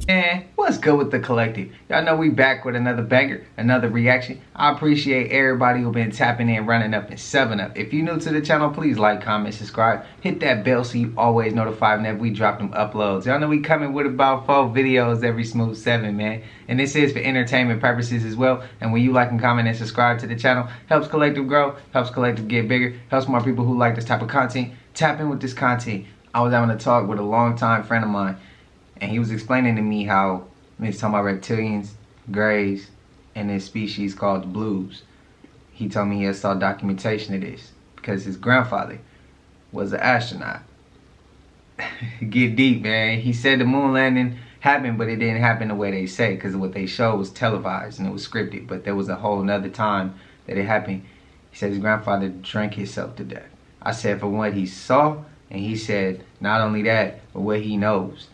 And what's good with the collective? Y'all know we back with another banger, another reaction. I appreciate everybody who been tapping in, running up, and 7-up. If you're new to the channel, please like, comment, subscribe. Hit that bell so you always notified whenever we drop them uploads. Y'all know we coming with about 4 videos every smooth 7, man. And this is for entertainment purposes as well. And when you like and comment and subscribe to the channel, helps collective grow, helps collective get bigger, helps more people who like this type of content tap in with this content. I was having a talk with a longtime friend of mine, and he was explaining to me how he's talking about reptilians, greys, and this species called the blues. He told me he had saw documentation of this because his grandfather was an astronaut. Get deep, man. He said the moon landing happened, but it didn't happen the way they say, because what they showed was televised and it was scripted. But there was a whole nother time that it happened. He said his grandfather drank himself to death. I said for what he saw, and he said not only that, but what he knows.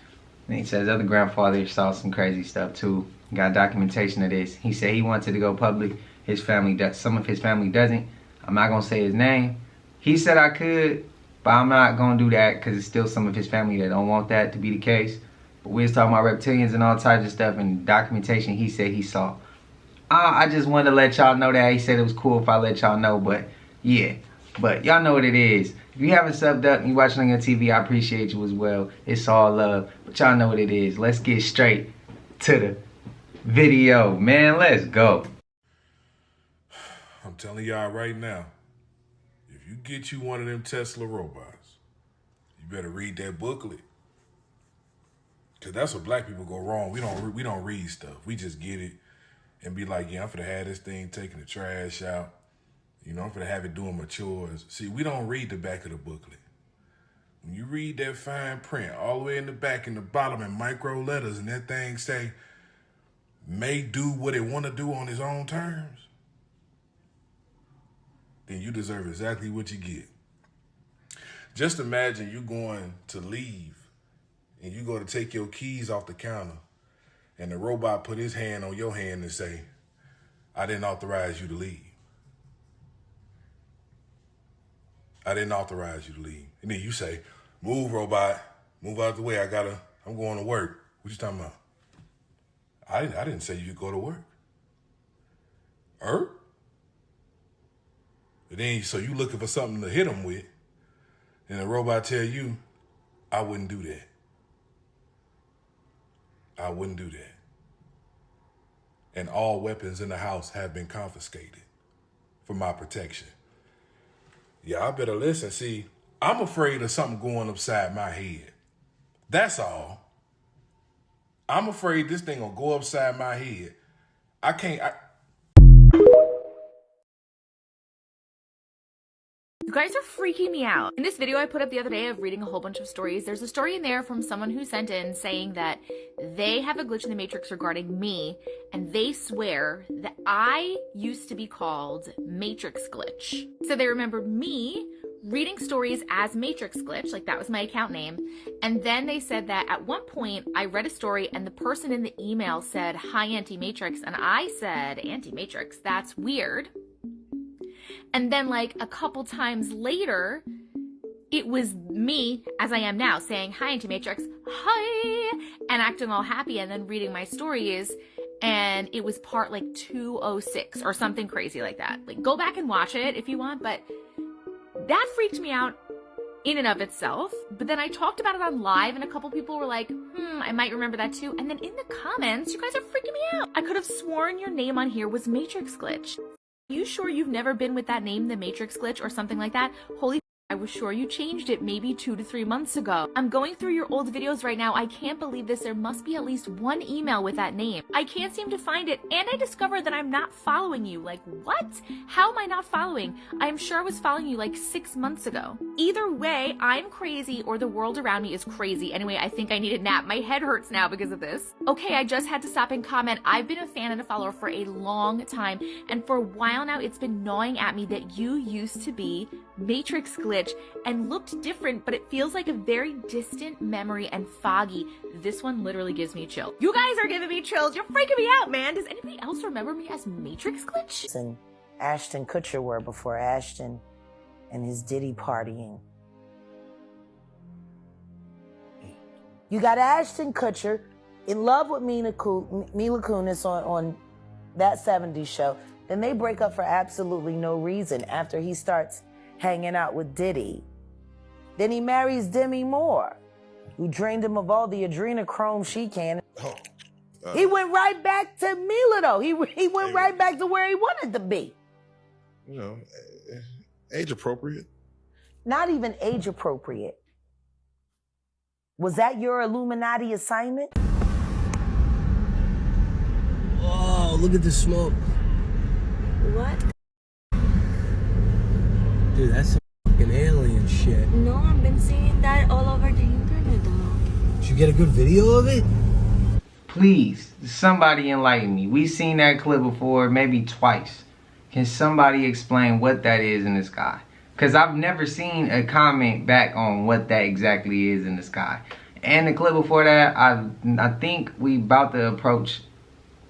And he says other grandfather saw some crazy stuff too. Got documentation of this. He said he wanted to go public. His family does. Some of his family doesn't. I'm not gonna say his name. He said I could, but I'm not gonna do that because it's still some of his family that don't want that to be the case. But we was talking about reptilians and all types of stuff and documentation he said he saw. I just wanted to let y'all know that. He said it was cool if I let y'all know, but yeah. But y'all know what it is. If you haven't subbed up and you watching on your TV, I appreciate you as well. It's all love. But y'all know what it is. Let's get straight to the video. Man, let's go. I'm telling y'all right now, if you get you one of them Tesla robots, you better read that booklet. Cause that's what black people go wrong. We don't read stuff. We just get it and be like, yeah, I'm finna have this thing taking the trash out. You know, I'm gonna have it doing my chores. See, we don't read the back of the booklet. When you read that fine print all the way in the back and the bottom in micro letters and that thing say, may do what it want to do on its own terms, then you deserve exactly what you get. Just imagine you going to leave and you go to take your keys off the counter and the robot put his hand on your hand and say, I didn't authorize you to leave. I didn't authorize you to leave. And then you say, move, robot, move out the way. I'm going to work. What you talking about? I didn't say you could go to work. And then, so you looking for something to hit him with, and the robot tell you, I wouldn't do that. I wouldn't do that. And all weapons in the house have been confiscated for my protection. Yeah, I better listen. See, I'm afraid of something going upside my head. That's all. I'm afraid this thing will go upside my head. You guys are freaking me out. In this video I put up the other day of reading a whole bunch of stories, there's a story in there from someone who sent in saying that they have a glitch in the Matrix regarding me, and they swear that I used to be called Matrix Glitch. So they remembered me reading stories as Matrix Glitch, like that was my account name, and then they said that at one point I read a story and the person in the email said, hi Anti-Matrix, and I said, Anti-Matrix, that's weird. And then like a couple times later, it was me, as I am now, saying, hi, Anti-Matrix, hi, and acting all happy and then reading my stories. And it was part like 206 or something crazy like that. Like, go back and watch it if you want, but that freaked me out in and of itself. But then I talked about it on live and a couple people were like, I might remember that too. And then in the comments, you guys are freaking me out. I could have sworn your name on here was Matrix Glitch. Are you sure you've never been with that name, the Matrix Glitch or something like that? Holy, I was sure you changed it maybe 2 to 3 months ago. I'm going through your old videos right now. I can't believe this. There must be at least one email with that name. I can't seem to find it. And I discovered that I'm not following you. Like, what? How am I not following? I'm sure I was following you like 6 months ago. Either way, I'm crazy or the world around me is crazy. Anyway, I think I need a nap. My head hurts now because of this. Okay, I just had to stop and comment. I've been a fan and a follower for a long time. And for a while now, it's been gnawing at me that you used to be Matrix Glitch and looked different, but it feels like a very distant memory and foggy. This one literally gives me chills. You guys are giving me chills. You're freaking me out, man. Does anybody else remember me as Matrix Glitch? And Ashton Kutcher were before,, Ashton and his Diddy partying. You got Ashton Kutcher in love with Mila Kunis on that 70s show. Then they break up for absolutely no reason after he starts hanging out with Diddy. Then he marries Demi Moore, who drained him of all the adrenochrome she can. He went right back to Mila, though. He went right back to where he wanted to be. You know, age appropriate. Not even age appropriate. Was that your Illuminati assignment? Oh, look at the smoke. What? Dude, that's some fucking alien shit. No, I've been seeing that all over the internet though. Did you get a good video of it? Please, somebody enlighten me. We've seen that clip before, maybe twice. Can somebody explain what that is in the sky? Because I've never seen a comment back on what that exactly is in the sky. And the clip before that, I think we about to approach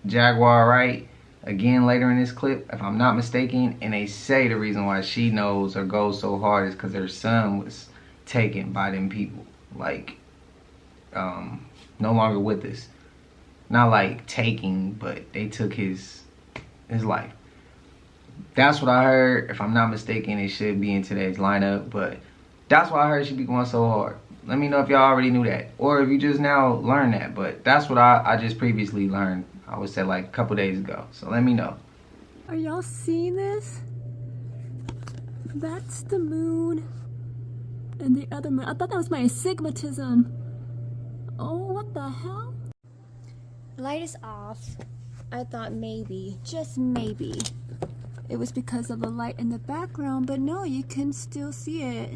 Jaguar Wright again later in this clip, if I'm not mistaken. And they say the reason why she knows or goes so hard is because her son was taken by them people. Like, no longer with us. Not like taking, but they took his life. That's what I heard. If I'm not mistaken, it should be in today's lineup. But that's why I heard she be going so hard. Let me know if y'all already knew that. Or if you just now learned that. But that's what I just previously learned. I would say like a couple days ago. So let me know. Are y'all seeing this? That's the moon. And the other moon. I thought that was my astigmatism. Oh, what the hell? Light is off. I thought maybe, just maybe, It was because of the light in the background, but no, you can still see it.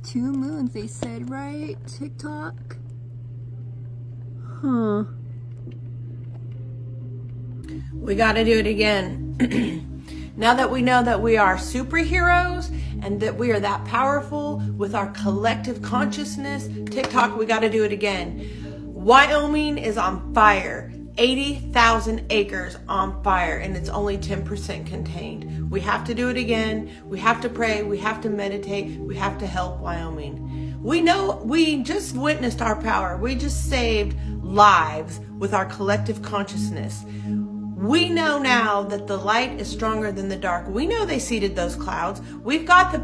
2 moons, they said, right? TikTok? Huh. We gotta do it again. Now that we know that we are superheroes and that we are that powerful with our collective consciousness, TikTok, we gotta do it again. Wyoming is on fire. 80,000 acres on fire, and it's only 10% contained. We have to do it again. We have to pray. We have to meditate. We have to help Wyoming. We know we just witnessed our power. We just saved lives with our collective consciousness. We know now that the light is stronger than the dark. We know they seeded those clouds. We got the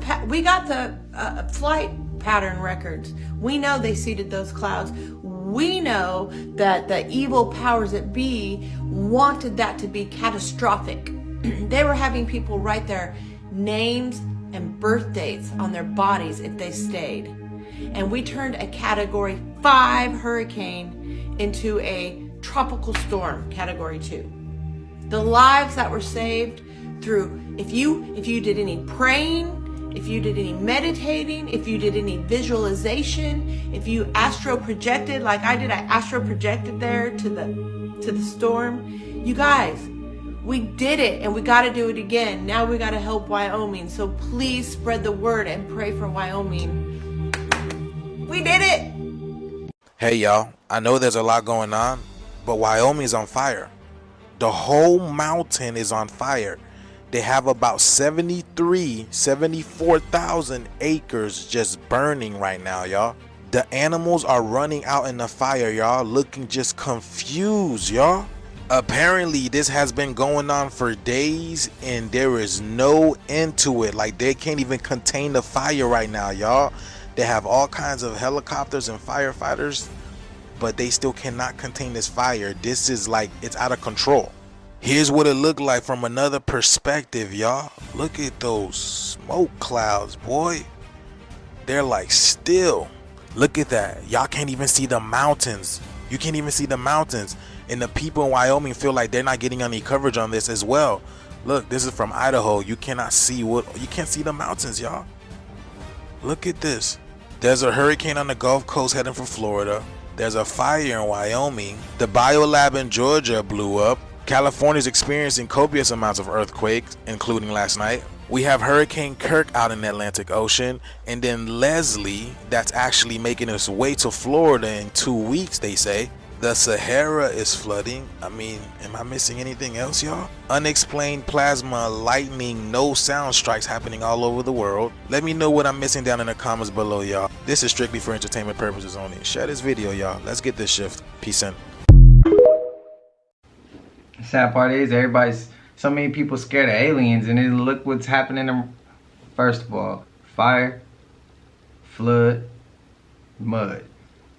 flight pattern records. We know they seeded those clouds. We know that the evil powers that be wanted that to be catastrophic. They were having people write their names and birth dates on their bodies if they stayed. And we turned a Category 5 hurricane into a tropical storm, Category 2. The lives that were saved through, if you did any praying, if you did any meditating, if you did any visualization, if you astro projected like I did, I astro projected there to the storm. You guys, we did it, and we got to do it again. Now we got to help Wyoming. So please spread the word and pray for Wyoming. We did it. Hey y'all, I know there's a lot going on, but Wyoming's on fire. The whole mountain is on fire. They have about 74,000 acres just burning right now, y'all. The animals are running out in the fire, y'all, looking just confused, y'all. Apparently, this has been going on for days, and there is no end to it. Like, they can't even contain the fire right now, y'all. They have all kinds of helicopters and firefighters, but they still cannot contain this fire. This is like, it's out of control. Here's what it looked like from another perspective, y'all. Look at those smoke clouds, boy. They're like still. Look at that. Y'all can't even see the mountains. You can't even see the mountains. And the people in Wyoming feel like they're not getting any coverage on this as well. Look, this is from Idaho. You can't see the mountains, y'all. Look at this. There's a hurricane on the Gulf Coast heading for Florida. There's a fire in Wyoming. The biolab in Georgia blew up. California's experiencing copious amounts of earthquakes, including last night. We have Hurricane Kirk out in the Atlantic Ocean, and then Leslie, that's actually making its way to Florida in 2 weeks, they say. The Sahara is flooding. I mean, am I missing anything else, y'all? Unexplained plasma, lightning, no sound strikes happening all over the world. Let me know what I'm missing down in the comments below, y'all. This is strictly for entertainment purposes only. Share this video, y'all. Let's get this shift. Peace in. The sad part is so many people scared of aliens, and then look what's happening. First of all, fire, flood, mud.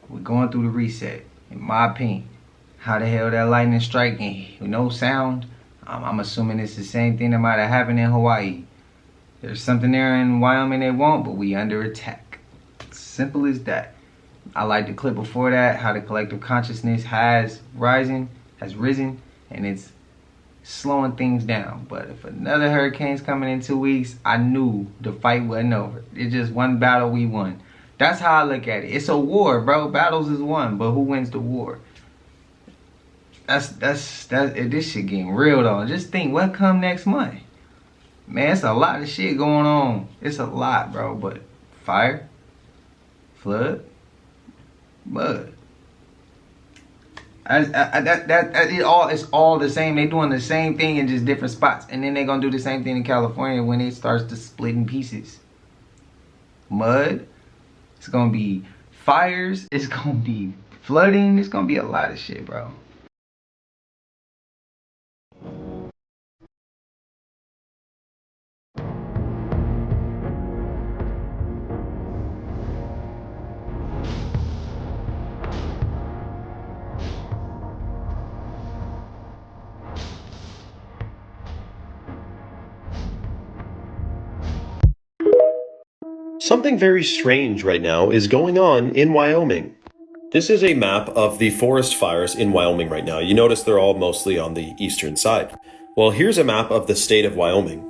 We're going through the reset. In my opinion, how the hell that lightning striking with no sound? I'm assuming it's the same thing that might have happened in Hawaii. There's something there in Wyoming they won't, but we under attack. Simple as that. I like the clip before that, how the collective consciousness has risen, and it's slowing things down. But if another hurricane's coming in 2 weeks, I knew the fight wasn't over. It's just one battle we won. That's how I look at it. It's a war, bro. Battles is won, but who wins the war? This shit getting real though. Just think what come next month. Man, it's a lot of shit going on. It's a lot, bro. But fire, flood, mud. It's all the same. They doing the same thing in just different spots, and then they gonna do the same thing in California when it starts to split in pieces. Mud. It's gonna be fires. It's gonna be flooding. It's gonna be a lot of shit, bro. Something very strange right now is going on in Wyoming. This is a map of the forest fires in Wyoming right now. You notice they're all mostly on the eastern side. Well, here's a map of the state of Wyoming.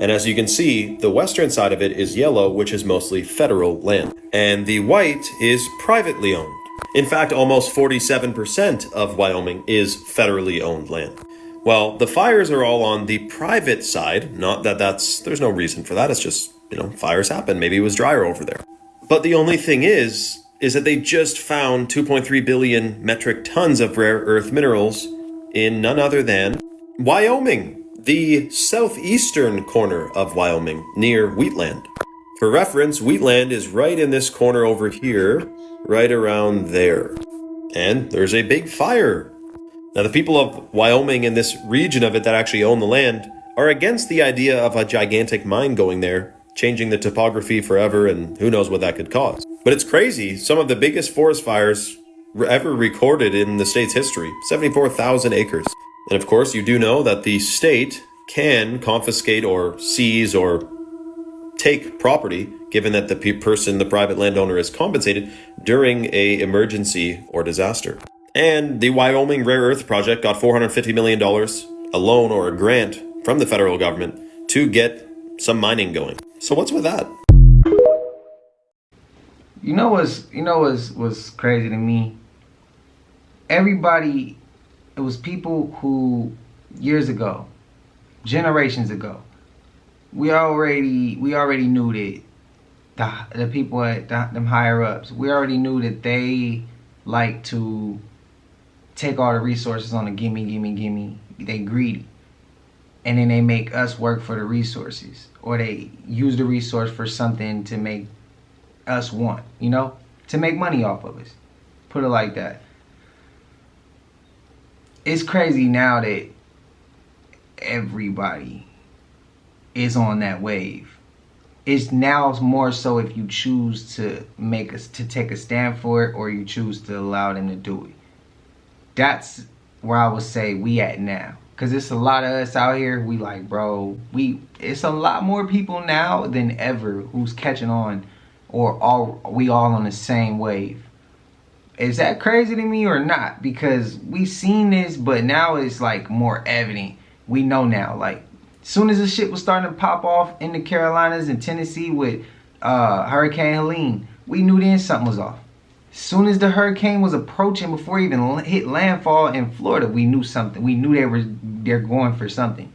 And as you can see, the western side of it is yellow, which is mostly federal land. And the white is privately owned. In fact, almost 47% of Wyoming is federally owned land. Well, the fires are all on the private side. Not that there's no reason for that. It's just, fires happen. Maybe it was drier over there. But the only thing is that they just found 2.3 billion metric tons of rare earth minerals in none other than Wyoming, the southeastern corner of Wyoming, near Wheatland. For reference, Wheatland is right in this corner over here, right around there. And there's a big fire. Now, the people of Wyoming and this region of it that actually own the land are against the idea of a gigantic mine going there, changing the topography forever, and who knows what that could cause. But it's crazy. Some of the biggest forest fires ever recorded in the state's history, 74,000 acres. And of course, you do know that the state can confiscate or seize or take property, given that the private landowner is compensated during a emergency or disaster. And the Wyoming Rare Earth Project got $450 million, a loan or a grant from the federal government to get some mining going. So what's with that? You know what's crazy to me? It was people who years ago, generations ago, we already knew that the people at them higher ups, we already knew that they like to take all the resources on a gimme. They greedy. And then they make us work for the resources, or they use the resource for something to make us want, to make money off of us. Put it like that. It's crazy now that everybody is on that wave. It's now more so if you choose to take a stand for it, or you choose to allow them to do it. That's where I would say we at now. Because it's a lot of us out here, we like, bro, it's a lot more people now than ever who's catching on, or we all on the same wave. Is that crazy to me or not? Because we seen this, but now it's like more evident. We know now, like, as soon as the shit was starting to pop off in the Carolinas and Tennessee with Hurricane Helene, we knew then something was off. As soon as the hurricane was approaching, before it even hit landfall in Florida, we knew something. We knew they're going for something.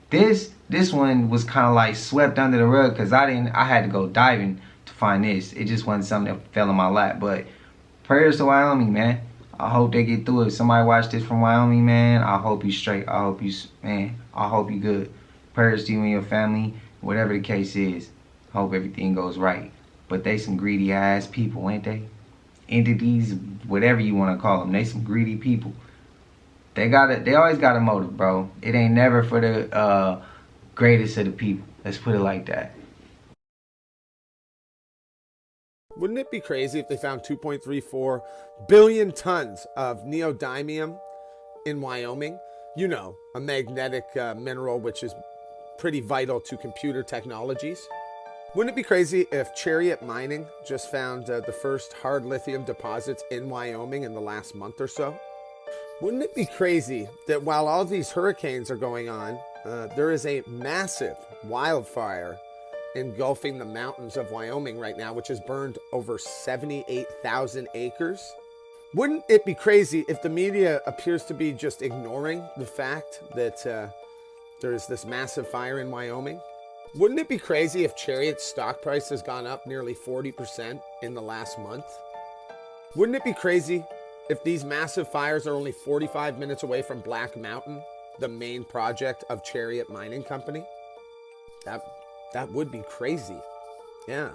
This one was kind of like swept under the rug, because I had to go diving to find this. It just wasn't something that fell in my lap. But prayers to Wyoming, man. I hope they get through it. If somebody watch this from Wyoming, man, I hope you straight. I hope you good. Prayers to you and your family, whatever the case is. Hope everything goes right. But they some greedy ass people, ain't they? Entities, whatever you want to call them. They some greedy people. They always got a motive, bro. It ain't never for the greatest of the people. Let's put it like that. Wouldn't it be crazy if they found 2.34 billion tons of neodymium in Wyoming? You know, a magnetic mineral which is pretty vital to computer technologies. Wouldn't it be crazy if Chariot Mining just found the first hard lithium deposits in Wyoming in the last month or so? Wouldn't it be crazy that while all these hurricanes are going on, there is a massive wildfire engulfing the mountains of Wyoming right now, which has burned over 78,000 acres? Wouldn't it be crazy if the media appears to be just ignoring the fact that there's this massive fire in Wyoming? Wouldn't it be crazy if Chariot's stock price has gone up nearly 40% in the last month? Wouldn't it be crazy if these massive fires are only 45 minutes away from Black Mountain, the main project of Chariot Mining Company? That would be crazy. Yeah.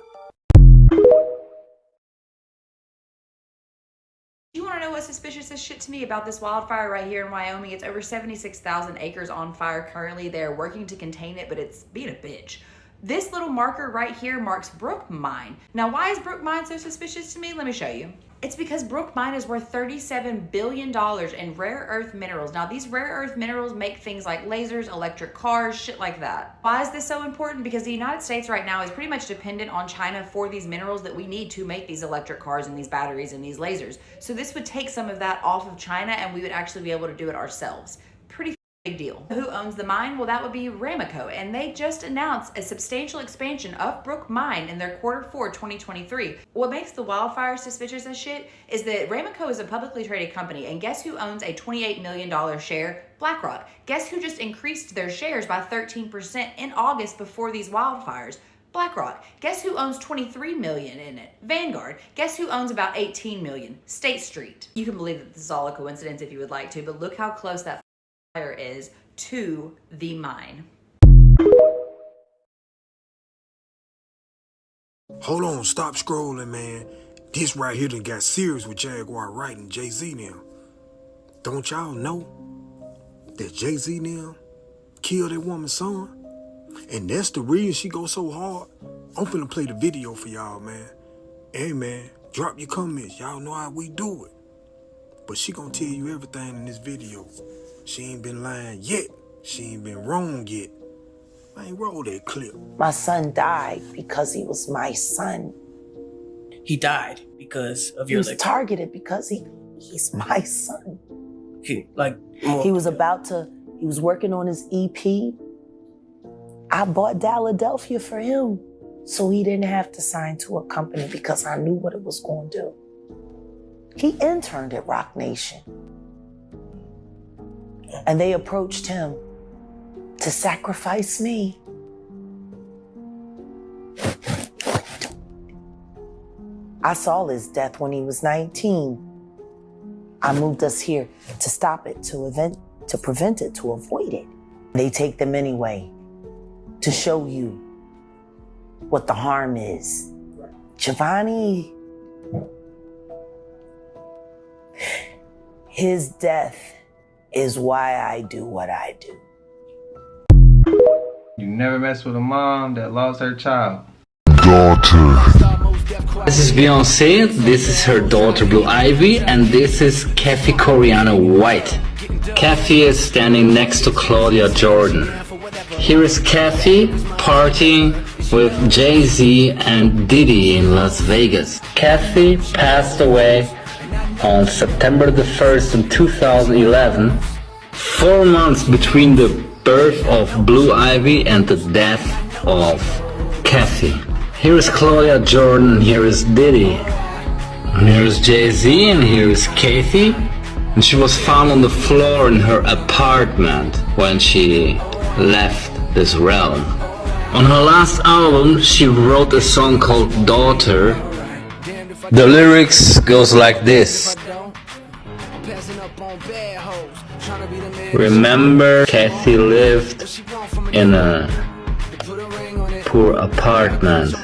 You want to know what's suspicious as shit to me about this wildfire right here in Wyoming? It's over 76,000 acres on fire currently. They're working to contain it, but it's being a bitch. This little marker right here marks Brook Mine. Now, why is Brook Mine so suspicious to me? Let me show you. It's because Brook Mine is worth $37 billion in rare earth minerals. Now, these rare earth minerals make things like lasers, electric cars, shit like that. Why is this so important? Because the United States right now is pretty much dependent on China for these minerals that we need to make these electric cars and these batteries and these lasers. So this would take some of that off of China and we would actually be able to do it ourselves. Pretty big deal. Who owns the mine? Well, that would be Iamqueheff, and they just announced a substantial expansion of Brook Mine in their Q4 2023. What makes the wildfire suspicious as shit is that Iamqueheff is a publicly traded company, and guess who owns a $28 million share? BlackRock. Guess who just increased their shares by 13% in August before these wildfires? BlackRock. Guess who owns 23 million in it? Vanguard. Guess who owns about 18 million? State Street. You can believe that this is all a coincidence if you would like to, but look how close that fire is to the mine. Hold on, stop scrolling, man. This right here done got serious with Jaguar Wright and Jay-Z now. Don't y'all know that Jay-Z now killed that woman's son? And that's the reason she goes so hard. I'm finna play the video for y'all, man. Hey, man, drop your comments. Y'all know how we do it. But she gonna tell you everything in this video. She ain't been lying yet. She ain't been wrong yet. I ain't roll that clip. My son died because he was my son. He died because of He your was targeted because he's my son. He was working on his EP. I bought Philadelphia for him so he didn't have to sign to a company because I knew what it was going to do. He interned at Rock Nation. And they approached him to sacrifice me. I saw his death when he was 19. I moved us here to stop it, to prevent it, to avoid it. They take them anyway to show you what the harm is. Giovanni, his death is why I do what I do. You never mess with a mom that lost her child. This is Beyonce, this is her daughter Blue Ivy, and this is Kathy Coriano White. Kathy is standing next to Claudia Jordan. Here is Kathy partying with Jay-Z and Diddy in Las Vegas. Kathy passed away on September the 1st in 2011, 4 months between the birth of Blue Ivy and the death of Kathy. Here is Claudia Jordan, here is Diddy, and here is Jay-Z, and here is Kathy. And she was found on the floor in her apartment when she left this realm. On her last album, she wrote a song called Daughter. The lyrics goes like this: Remember, Kathy lived in a poor apartment.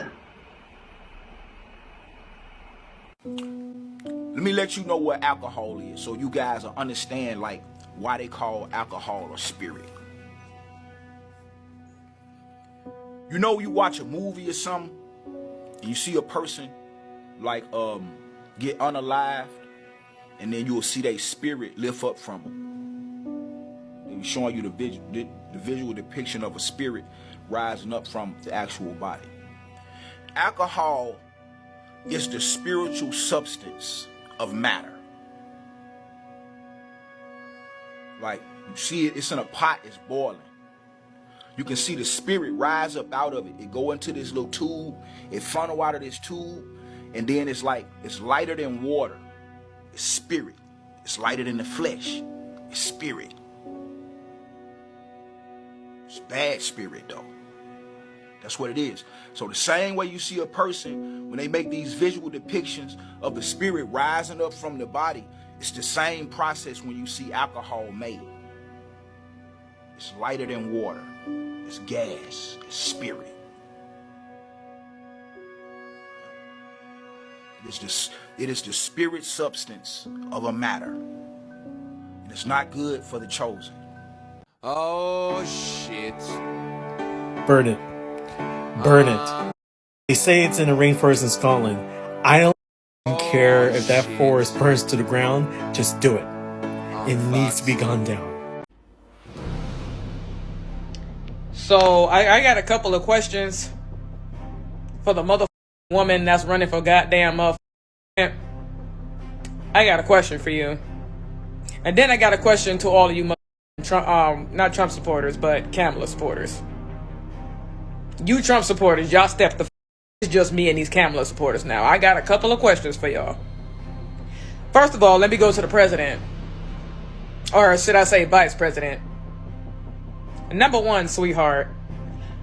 Let me let you know what alcohol is so you guys will understand like why they call alcohol a spirit. You know, you watch a movie or something and you see a person like get unalived, and then you'll see their spirit lift up from them. They're showing you the visual depiction of a spirit rising up from the actual body. Alcohol is the spiritual substance of matter. Like, you see it, it's in a pot, it's boiling. You can see the spirit rise up out of it. It go into this little tube, it funnel out of this tube, and then it's like, it's lighter than water. It's spirit. It's lighter than the flesh. It's spirit. It's bad spirit though. That's what it is. So the same way you see a person, when they make these visual depictions of the spirit rising up from the body, it's the same process when you see alcohol made. It's lighter than water. It's gas. It's spirit. It is the spirit substance of a matter. And it's not good for the chosen. Oh, shit. Burn it. Burn it. They say it's in a rainforest in Scotland. I don't care if that forest burns to the ground. Just do it. It needs to be gone down. So, I got a couple of questions for the motherfucking woman that's running for goddamn motherfucking. I got a question for you. And then I got a question to all of you Trump, not Trump supporters, but Kamala supporters. You Trump supporters, y'all step the f***. It's just me and these Kamala supporters now. I got a couple of questions for y'all. First of all, let me go to the president. Or should I say vice president. Number one, sweetheart.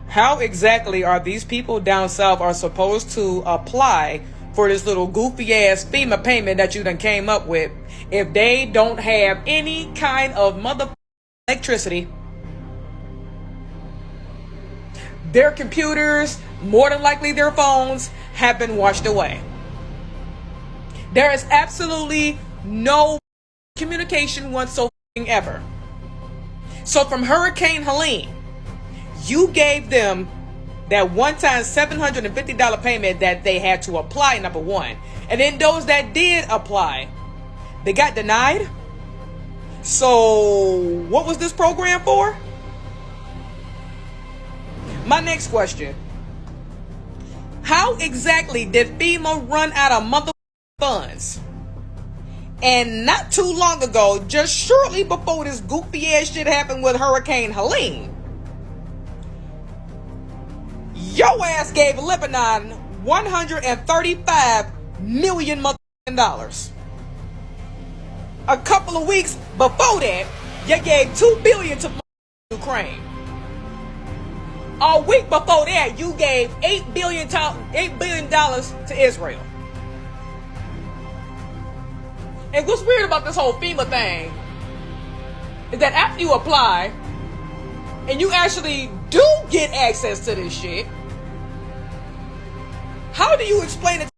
How exactly are these people down south are supposed to apply for this little goofy ass FEMA payment that you done came up with if they don't have any kind of mother electricity? Their computers, more than likely their phones, have been washed away. There is absolutely no communication whatsoever. So from Hurricane Helene, you gave them that one-time $750 payment that they had to apply, number one. And then those that did apply, they got denied. So what was this program for? My next question. How exactly did FEMA run out of mother funds? And not too long ago, just shortly before this goofy ass shit happened with Hurricane Helene, your ass gave Lebanon $135 million dollars. A couple of weeks before that, you gave $2 billion to Ukraine. A week before that, you gave $8 billion to Israel. And what's weird about this whole FEMA thing is that after you apply and you actually do get access to this shit, how do you explain it to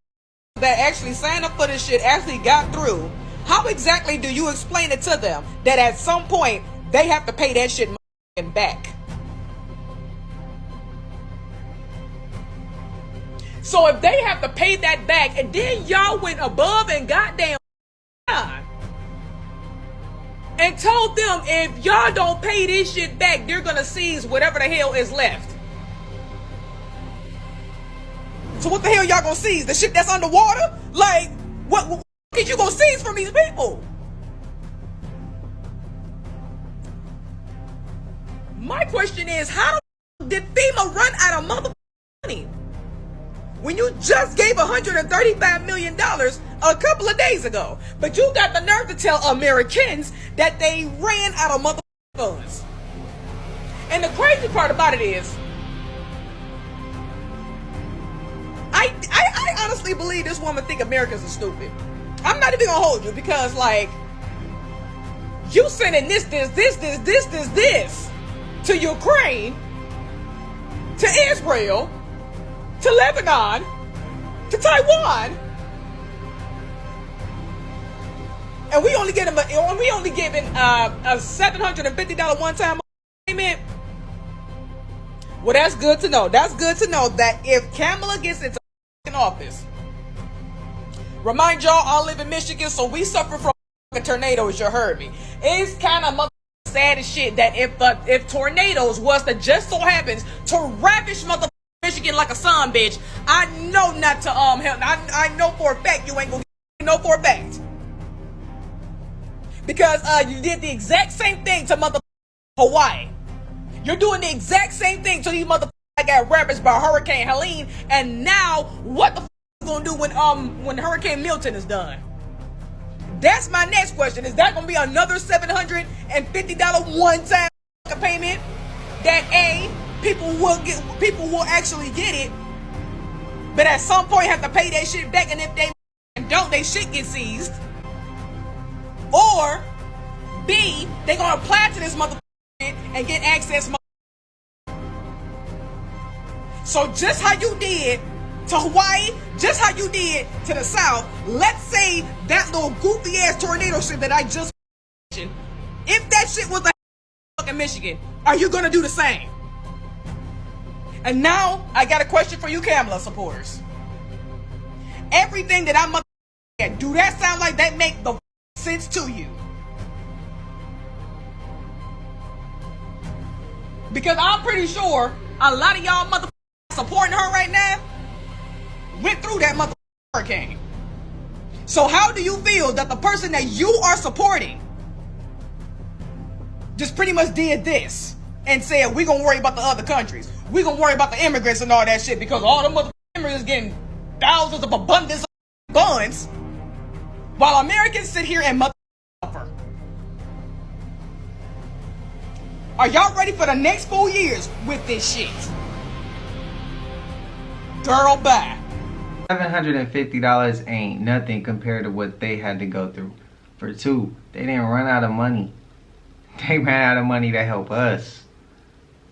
people that actually signed up for this shit, actually got through? How exactly do you explain it to them that at some point they have to pay that shit back? So if they have to pay that back and then y'all went above and goddamn and told them if y'all don't pay this shit back, they're gonna seize whatever the hell is left. So what the hell y'all gonna seize? The shit that's underwater? Like, what you gonna seize from these people? My question is, how did FEMA run out of mother money when you just gave $135 million a couple of days ago? But you got the nerve to tell Americans that they ran out of mother funds. And the crazy part about it is, I honestly believe this woman think Americans are stupid. I'm not even gonna hold you, because like, You sending this to Ukraine, to Israel, to Lebanon, to Taiwan, and we only giving a $750 one-time payment. Well, that's good to know. That's good to know that if Kamala gets into office, remind y'all, I live in Michigan, so we suffer from tornadoes. You heard me. It's kind of sad as shit that if tornadoes was to just so happens to ravish Michigan like a son bitch, I know not to help. I know for a fact you ain't gonna know for a fact, because you did the exact same thing to Hawaii. You're doing the exact same thing to these motherfuckers that got ravaged by Hurricane Helene, and now what the you gonna do when Hurricane Milton is done? That's my next question. Is that gonna be another $750 one-time payment that people will actually get it, but at some point have to pay that shit back, and if they don't, they shit get seized? Or B, they gonna apply to this motherfucker and get access. So just how you did to Hawaii, just how you did to the South, let's say that little goofy ass tornado shit that I just mentioned, if that shit was a fucking Michigan, are you gonna do the same? And now I got a question for you Kamala supporters. Everything that I'm do that sound like that make the sense to you? Because I'm pretty sure a lot of y'all motherfuckers supporting her right now went through that hurricane. So how do you feel that the person that you are supporting just pretty much did this and said, we're gonna worry about the other countries, we're gonna worry about the immigrants and all that shit, because all the motherfucking immigrants getting thousands of abundance of buns, while Americans sit here and suffer? Are y'all ready for the next 4 years with this shit? Girl, bye. $750 ain't nothing compared to what they had to go through. For two, they didn't run out of money. They ran out of money to help us.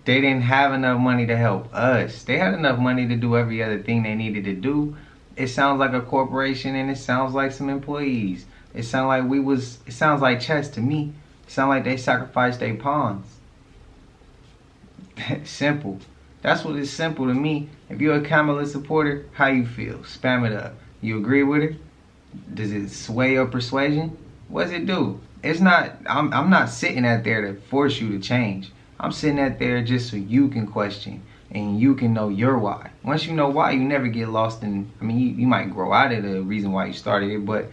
They didn't have enough money to help us. They had enough money to do every other thing they needed to do. It sounds like a corporation, and it sounds like some employees. It sounds like chess to me. It sounds like they sacrificed their pawns. Simple. That's what is simple to me. If you're a Kamala supporter, how you feel? Spam it up. You agree with it? Does it sway your persuasion? What does it do? It's not, I'm not sitting out there to force you to change. I'm sitting out there just so you can question and you can know your why. Once you know why, you never get lost in, you might grow out of the reason why you started it, but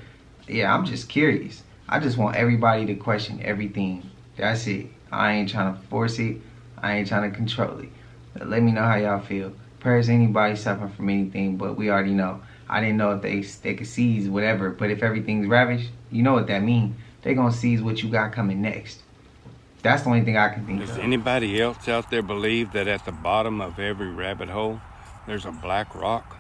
yeah, I'm just curious. I just want everybody to question everything. That's it. I ain't trying to force it. I ain't trying to control it. But let me know how y'all feel. Prayers anybody suffering from anything, but we already know. I didn't know if they could seize whatever, but if everything's ravaged, you know what that means. They gonna seize what you got coming next. That's the only thing I can think of. Does anybody else out there believe that at the bottom of every rabbit hole, there's a black rock?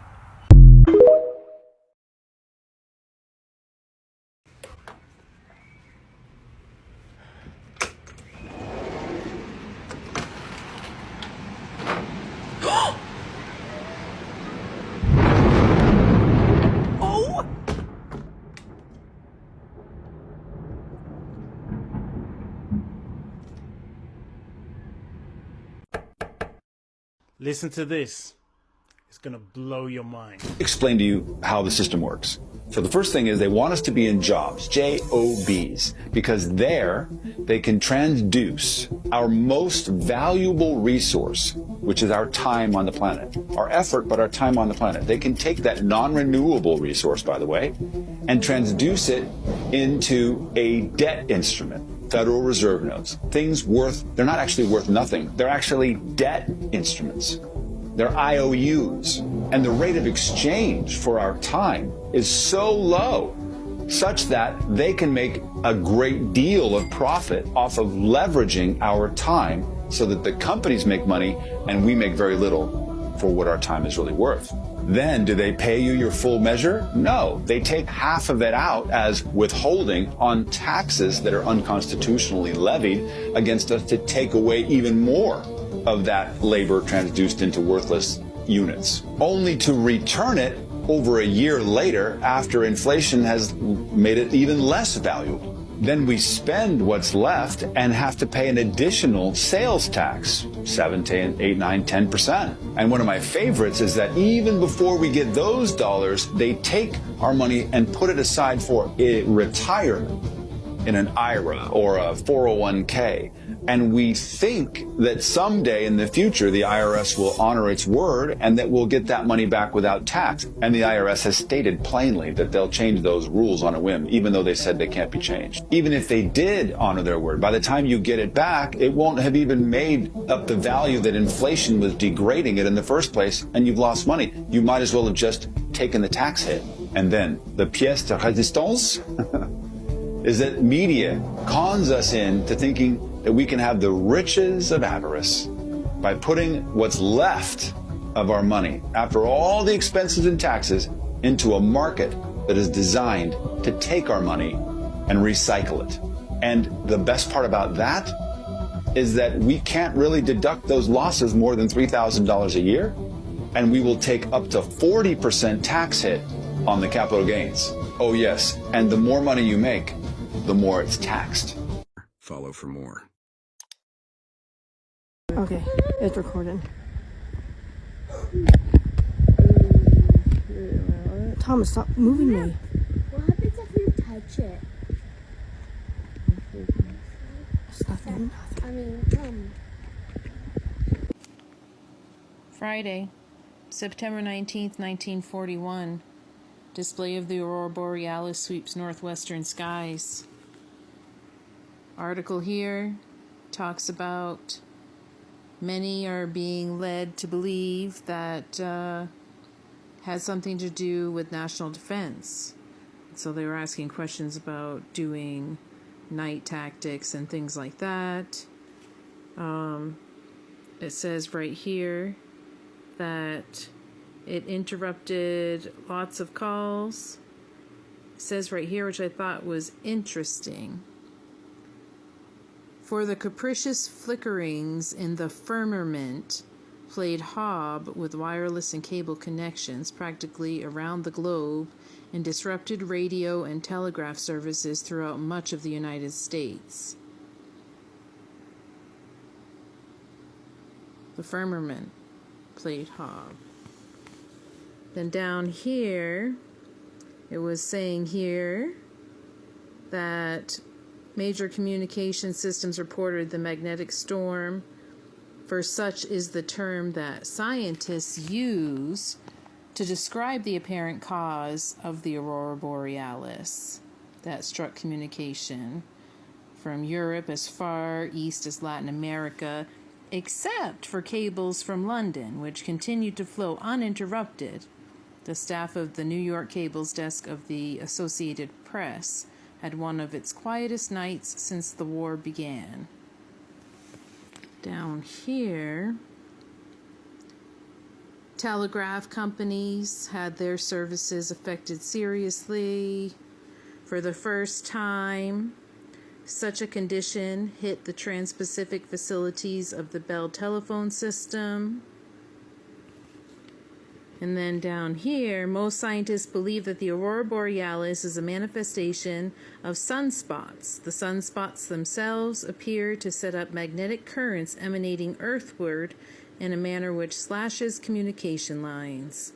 Listen to this. It's gonna blow your mind. Explain to you how the system works. So the first thing is they want us to be in jobs, J-O-Bs, because there they can transduce our most valuable resource, which is our time on the planet. Our effort, but our time on the planet. They can take that non-renewable resource, by the way, and transduce it into a debt instrument. Federal Reserve notes. Things they're not actually worth nothing. They're actually debt instruments. They're IOUs. And the rate of exchange for our time is so low, such that they can make a great deal of profit off of leveraging our time so that the companies make money and we make very little for what our time is really worth. Then do they pay you your full measure? No, they take half of it out as withholding on taxes that are unconstitutionally levied against us to take away even more of that labor transduced into worthless units, only to return it over a year later after inflation has made it even less valuable. Then we spend what's left and have to pay an additional sales tax, 7 to 8, 9, 10%. And one of my favorites is that even before we get those dollars, they take our money and put it aside for a retirement in an IRA or a 401k. And we think that someday in the future, the IRS will honor its word and that we'll get that money back without tax. And the IRS has stated plainly that they'll change those rules on a whim, even though they said they can't be changed. Even if they did honor their word, by the time you get it back, it won't have even made up the value that inflation was degrading it in the first place, and you've lost money. You might as well have just taken the tax hit. And then the pièce de résistance is that media cons us into thinking that we can have the riches of avarice by putting what's left of our money, after all the expenses and taxes, into a market that is designed to take our money and recycle it. And the best part about that is that we can't really deduct those losses more than $3,000 a year, and we will take up to 40% tax hit on the capital gains. Oh yes, and the more money you make, the more it's taxed. Follow for more. Okay, it's recording. Thomas, stop moving me. What happens if you touch it? Stop doing I mean, Friday, September 19th, 1941. Display of the Aurora Borealis sweeps northwestern skies. Article here talks about many are being led to believe that has something to do with national defense. So they were asking questions about doing night tactics and things like that. It says right here that it interrupted lots of calls. It says right here, which I thought was interesting. For the capricious flickerings in the firmament played hob with wireless and cable connections practically around the globe and disrupted radio and telegraph services throughout much of the United States. The firmament played hob. Then down here, it was saying here that major communication systems reported the magnetic storm, for such is the term that scientists use to describe the apparent cause of the Aurora Borealis that struck communication from Europe as far east as Latin America, except for cables from London, which continued to flow uninterrupted. The staff of the New York Cables desk of the Associated Press had one of its quietest nights since the war began. Down here, telegraph companies had their services affected seriously. For the first time, such a condition hit the Trans-Pacific facilities of the Bell telephone system. And then down here, most scientists believe that the Aurora Borealis is a manifestation of sunspots. The sunspots themselves appear to set up magnetic currents emanating earthward in a manner which slashes communication lines.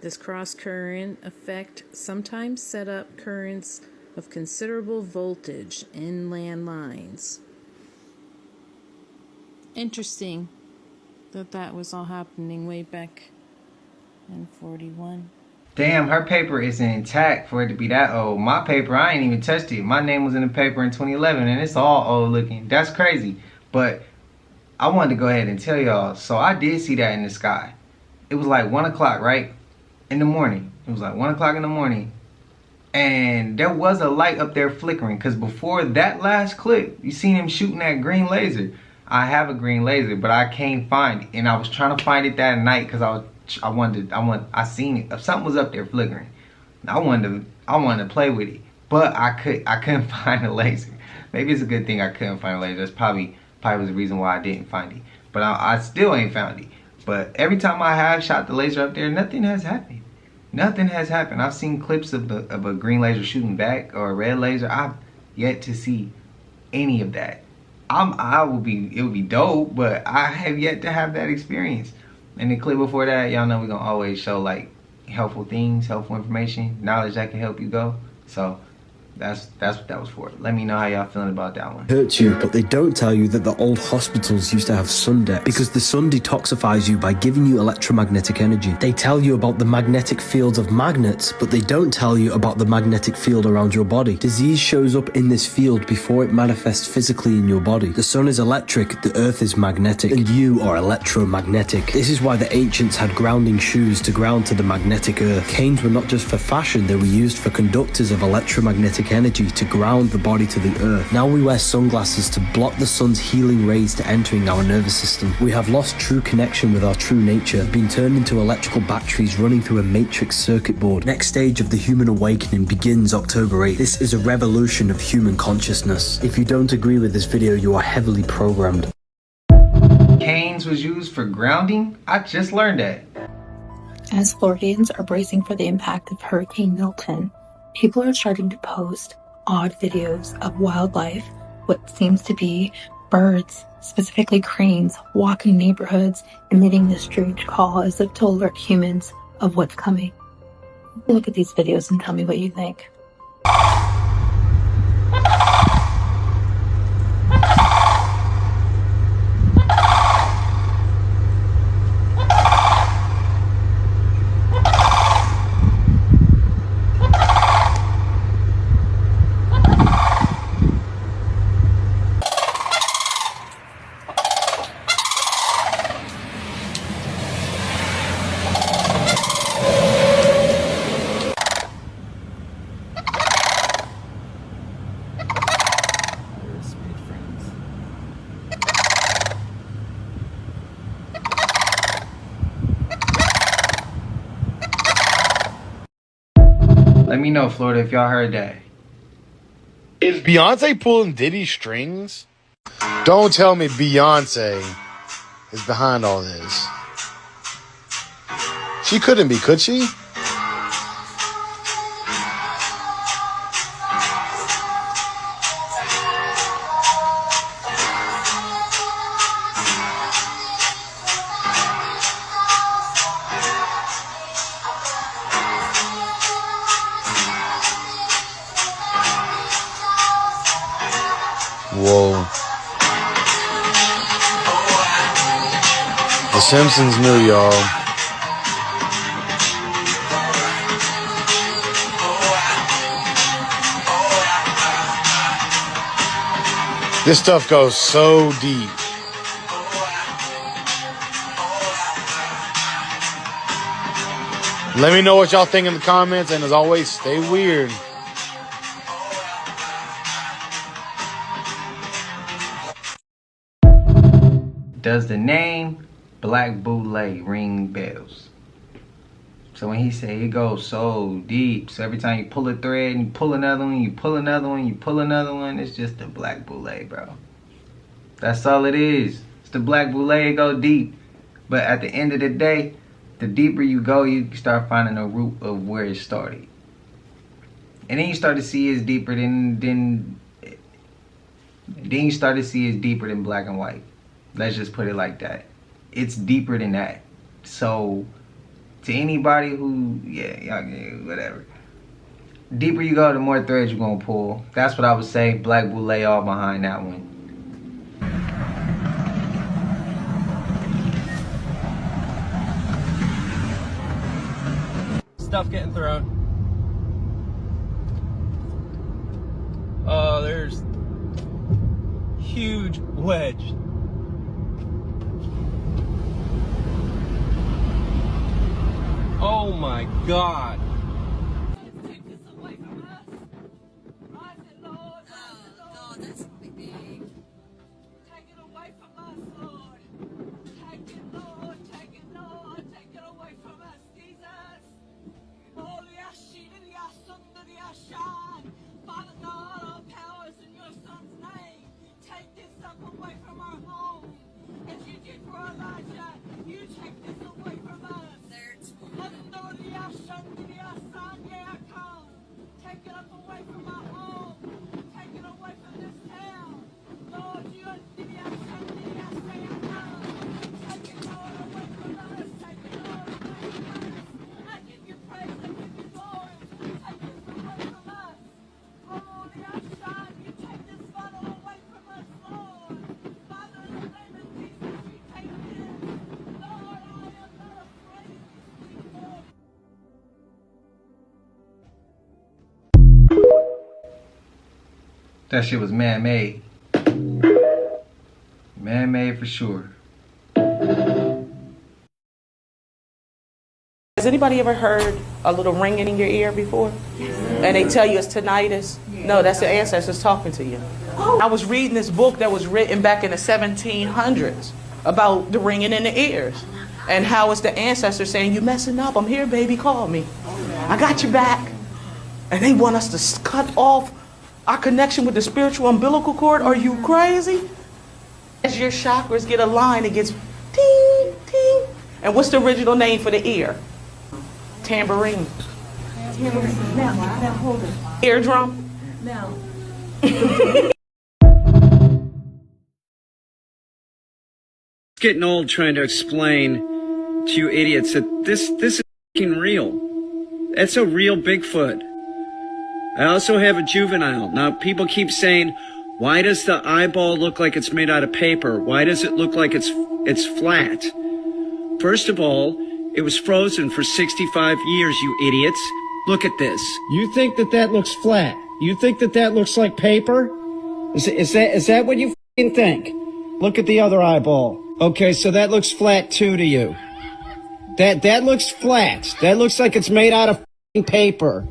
This cross-current effect sometimes set up currents of considerable voltage in land lines. Interesting that that was all happening way back in 41. Damn, her paper is intact for it to be that old. My paper, I ain't even touched it. My name was in the paper in 2011 and it's all old looking. That's crazy. But I wanted to go ahead and tell y'all. So I did see that in the sky. It was like 1 o'clock, right? In the morning. It was like 1 o'clock in the morning. And there was a light up there flickering. Because before that last clip, you seen him shooting that green laser. I have a green laser, but I can't find it. And I was trying to find it that night because I was I seen it. If something was up there flickering, I wanted to play with it, but I couldn't find a laser. Maybe it's a good thing I couldn't find a laser. That's probably was the reason why I didn't find it. But I still ain't found it. But every time I have shot the laser up there, nothing has happened. Nothing has happened. I've seen clips of a green laser shooting back or a red laser. I've yet to see any of that. It would be dope, but I have yet to have that experience. And the clip before that, y'all know we're gonna always show like helpful things, helpful information, knowledge that can help you go. So that's what that was for. Let me know how y'all feeling about that one. Hurt you, but they don't tell you that the old hospitals used to have sun decks because the sun detoxifies you by giving you electromagnetic energy. They tell you about the magnetic fields of magnets, but they don't tell you about the magnetic field around your body. Disease shows up in this field before it manifests physically in your body. The sun is electric, the earth is magnetic, and you are electromagnetic. This is why the ancients had grounding shoes to ground to the magnetic earth. Canes were not just for fashion, they were used for conductors of electromagnetic energy to ground the body to the earth. Now we wear sunglasses to block the sun's healing rays to entering our nervous system. We have lost true connection with our true nature, been turned into electrical batteries running through a matrix circuit board. Next stage of the human awakening begins October 8th. This is a revolution of human consciousness. If you don't agree with this video, you are heavily programmed. Canes was used for grounding? I just learned that. As Floridians are bracing for the impact of Hurricane Milton, people are starting to post odd videos of wildlife, what seems to be birds, specifically cranes, walking neighborhoods, emitting this strange call as if to alert humans of what's coming. Look at these videos and tell me what you think. Let me know, Florida, if y'all heard that. Is Beyonce pulling Diddy's strings? Don't tell me Beyonce is behind all this. She couldn't be, could she? Whoa. The Simpsons knew, y'all. This stuff goes so deep. Let me know what y'all think in the comments, and as always, stay weird. Does the name Black Boule ring bells? So when he say it goes so deep, so every time you pull a thread and you pull another one, you pull another one, you pull another one, it's just the Black Boule, bro. That's all it is. It's the Black Boule, it go deep. But at the end of the day, the deeper you go, you start finding a root of where it started. And then you start to see it's deeper than you start to see it's deeper than black and white. Let's just put it like that. It's deeper than that. So to anybody who, yeah, whatever. Deeper you go, the more threads you're gonna pull. That's what I would say. Black Boule all behind that one. Stuff getting thrown. There's huge wedge. Oh my God. That shit was man-made. Man-made for sure. Has anybody ever heard a little ringing in your ear before? And they tell you it's tinnitus? No, that's your ancestors talking to you. I was reading this book that was written back in the 1700s about the ringing in the ears and how it's the ancestors saying, you messing up, I'm here, baby, call me. I got your back. And they want us to cut off our connection with the spiritual umbilical cord. Are you crazy? As your chakras get aligned, it gets ting, ting. And what's the original name for the ear? Tambourine. Now hold it. Eardrum. Now. It's getting old trying to explain to you idiots that this is fucking real. That's a real Bigfoot. I also have a juvenile. Now, people keep saying, why does the eyeball look like it's made out of paper? Why does it look like it's flat? First of all, it was frozen for 65 years, you idiots. Look at this. You think that looks flat? You think that looks like paper? Is that what you fucking think? Look at the other eyeball. Okay, so that looks flat too to you. That looks flat. That looks like it's made out of fucking paper.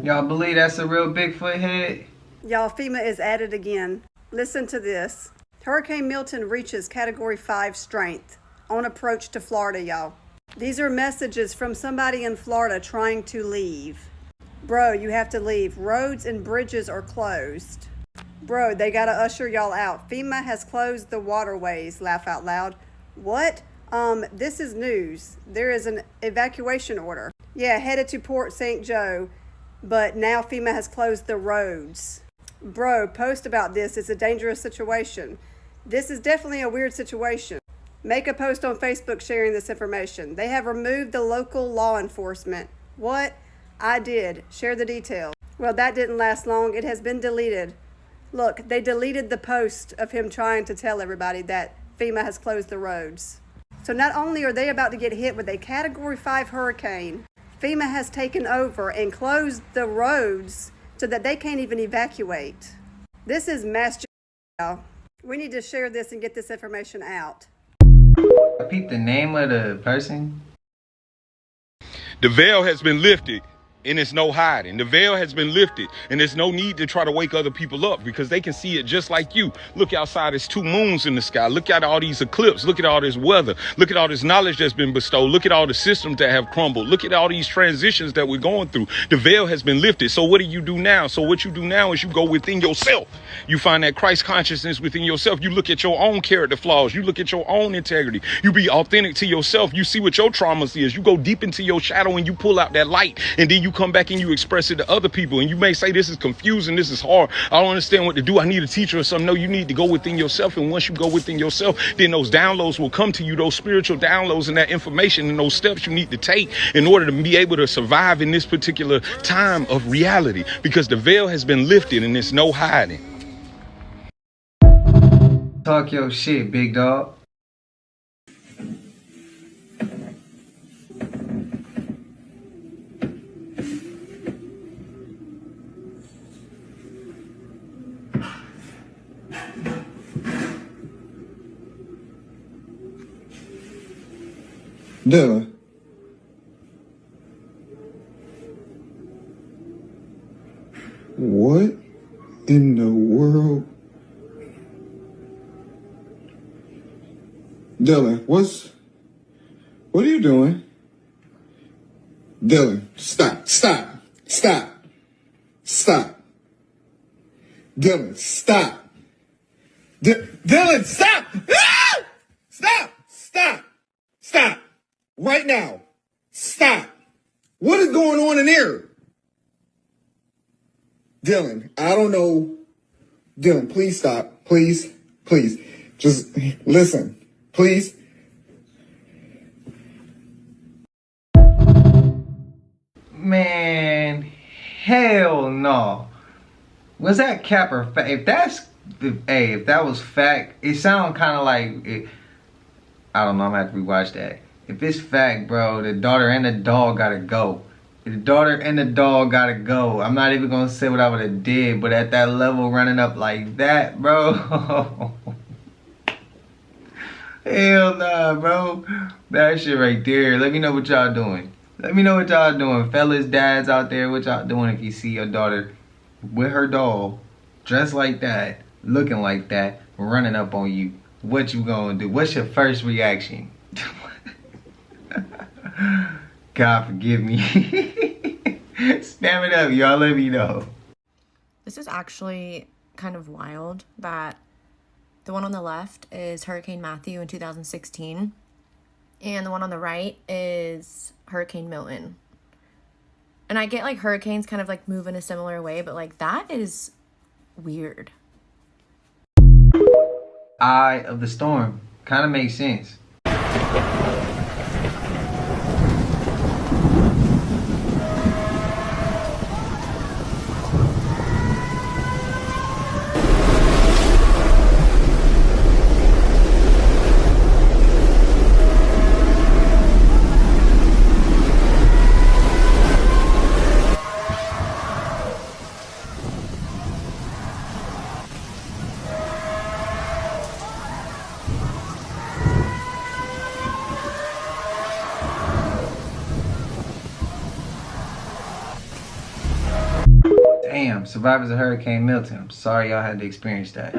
Y'all believe that's a real Bigfoot head? Y'all, FEMA is at it again. Listen to this. Hurricane Milton reaches Category 5 strength on approach to Florida, y'all. These are messages from somebody in Florida trying to leave. Bro, you have to leave. Roads and bridges are closed. Bro, they gotta usher y'all out. FEMA has closed the waterways. Laugh out loud. What? This is news. There is an evacuation order. Yeah, headed to Port St. Joe, but now FEMA has closed the roads. Bro, post about this. It's a dangerous situation. This is definitely a weird situation. Make a post on Facebook sharing this information. They have removed the local law enforcement. What? I did. Share the details. Well, that didn't last long. It has been deleted. Look, they deleted the post of him trying to tell everybody that FEMA has closed the roads. So not only are they about to get hit with a Category 5 hurricane, FEMA has taken over and closed the roads so that they can't even evacuate. This is mass y'all. We need to share this and get this information out. Repeat the name of the person. The veil has been lifted and it's no hiding. The veil has been lifted and there's no need to try to wake other people up because they can see it just like you. Look outside, there's 2 moons in the sky. Look at all these eclipses. Look at all this weather. Look at all this knowledge that's been bestowed. Look at all the systems that have crumbled. Look at all these transitions that we're going through. The veil has been lifted. So what do you do now? So what you do now is you go within yourself. You find that Christ consciousness within yourself. You look at your own character flaws. You look at your own integrity. You be authentic to yourself. You see what your traumas is. You go deep into your shadow and you pull out that light. And then you come back and you express it to other people. And you may say, this is confusing. This is hard. I don't understand what to do. I need a teacher or something. No, you need to go within yourself. And once you go within yourself, then those downloads will come to you, those spiritual downloads and that information and those steps you need to take in order to be able to survive in this particular time of reality, because the veil has been lifted and there's no hiding. Talk your shit, big dog. Dylan. What in the world? Dylan, what are you doing? Dylan, stop. Dylan, stop. Dylan, stop! Ah! Stop! Right now. Stop. What is going on in there? Dylan, I don't know. Dylan, please stop. Please. Just listen. Please. Man, hell no. Was that cap or fact? If that was fact, it sounded kind of like it. I don't know. I'm gonna have to rewatch that. If it's fact, bro, the daughter and the dog gotta go. The daughter and the dog gotta go. I'm not even gonna say what I would have did, but at that level, running up like that, bro. Hell nah, bro. That shit right there. Let me know what y'all doing. Let me know what y'all doing. Fellas, dads out there, what y'all doing if you see your daughter with her dog, dressed like that, looking like that, running up on you. What you gonna do? What's your first reaction? God forgive me. Spam it up, y'all. Let me know. This is actually kind of wild that the one on the left is Hurricane Matthew in 2016, and the one on the right is Hurricane Milton. And I get like hurricanes kind of like move in a similar way, but like that is weird. Eye of the storm. Kind of makes sense. Damn, survivors of Hurricane Milton. I'm sorry y'all had to experience that.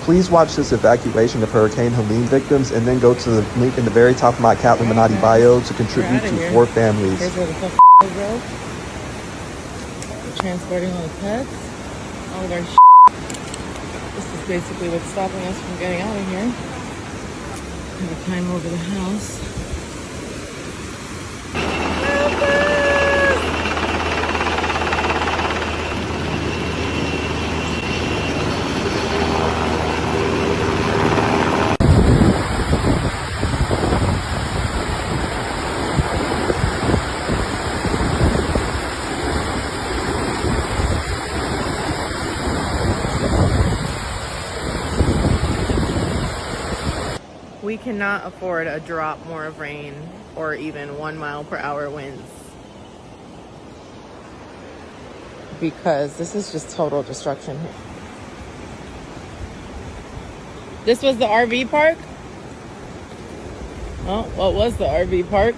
Please watch this evacuation of Hurricane Helene victims and then go to the link in the very top of my Cat Illuminati bio to contribute to 4 families. Here's where the fuck go. We're transporting all the pets, all of our shit. This is basically what's stopping us from getting out of here. I'm gonna climb over the house. We cannot afford a drop more of rain or even 1 mile per hour winds, because this is just total destruction here. This was the RV park? Oh, what was the RV park?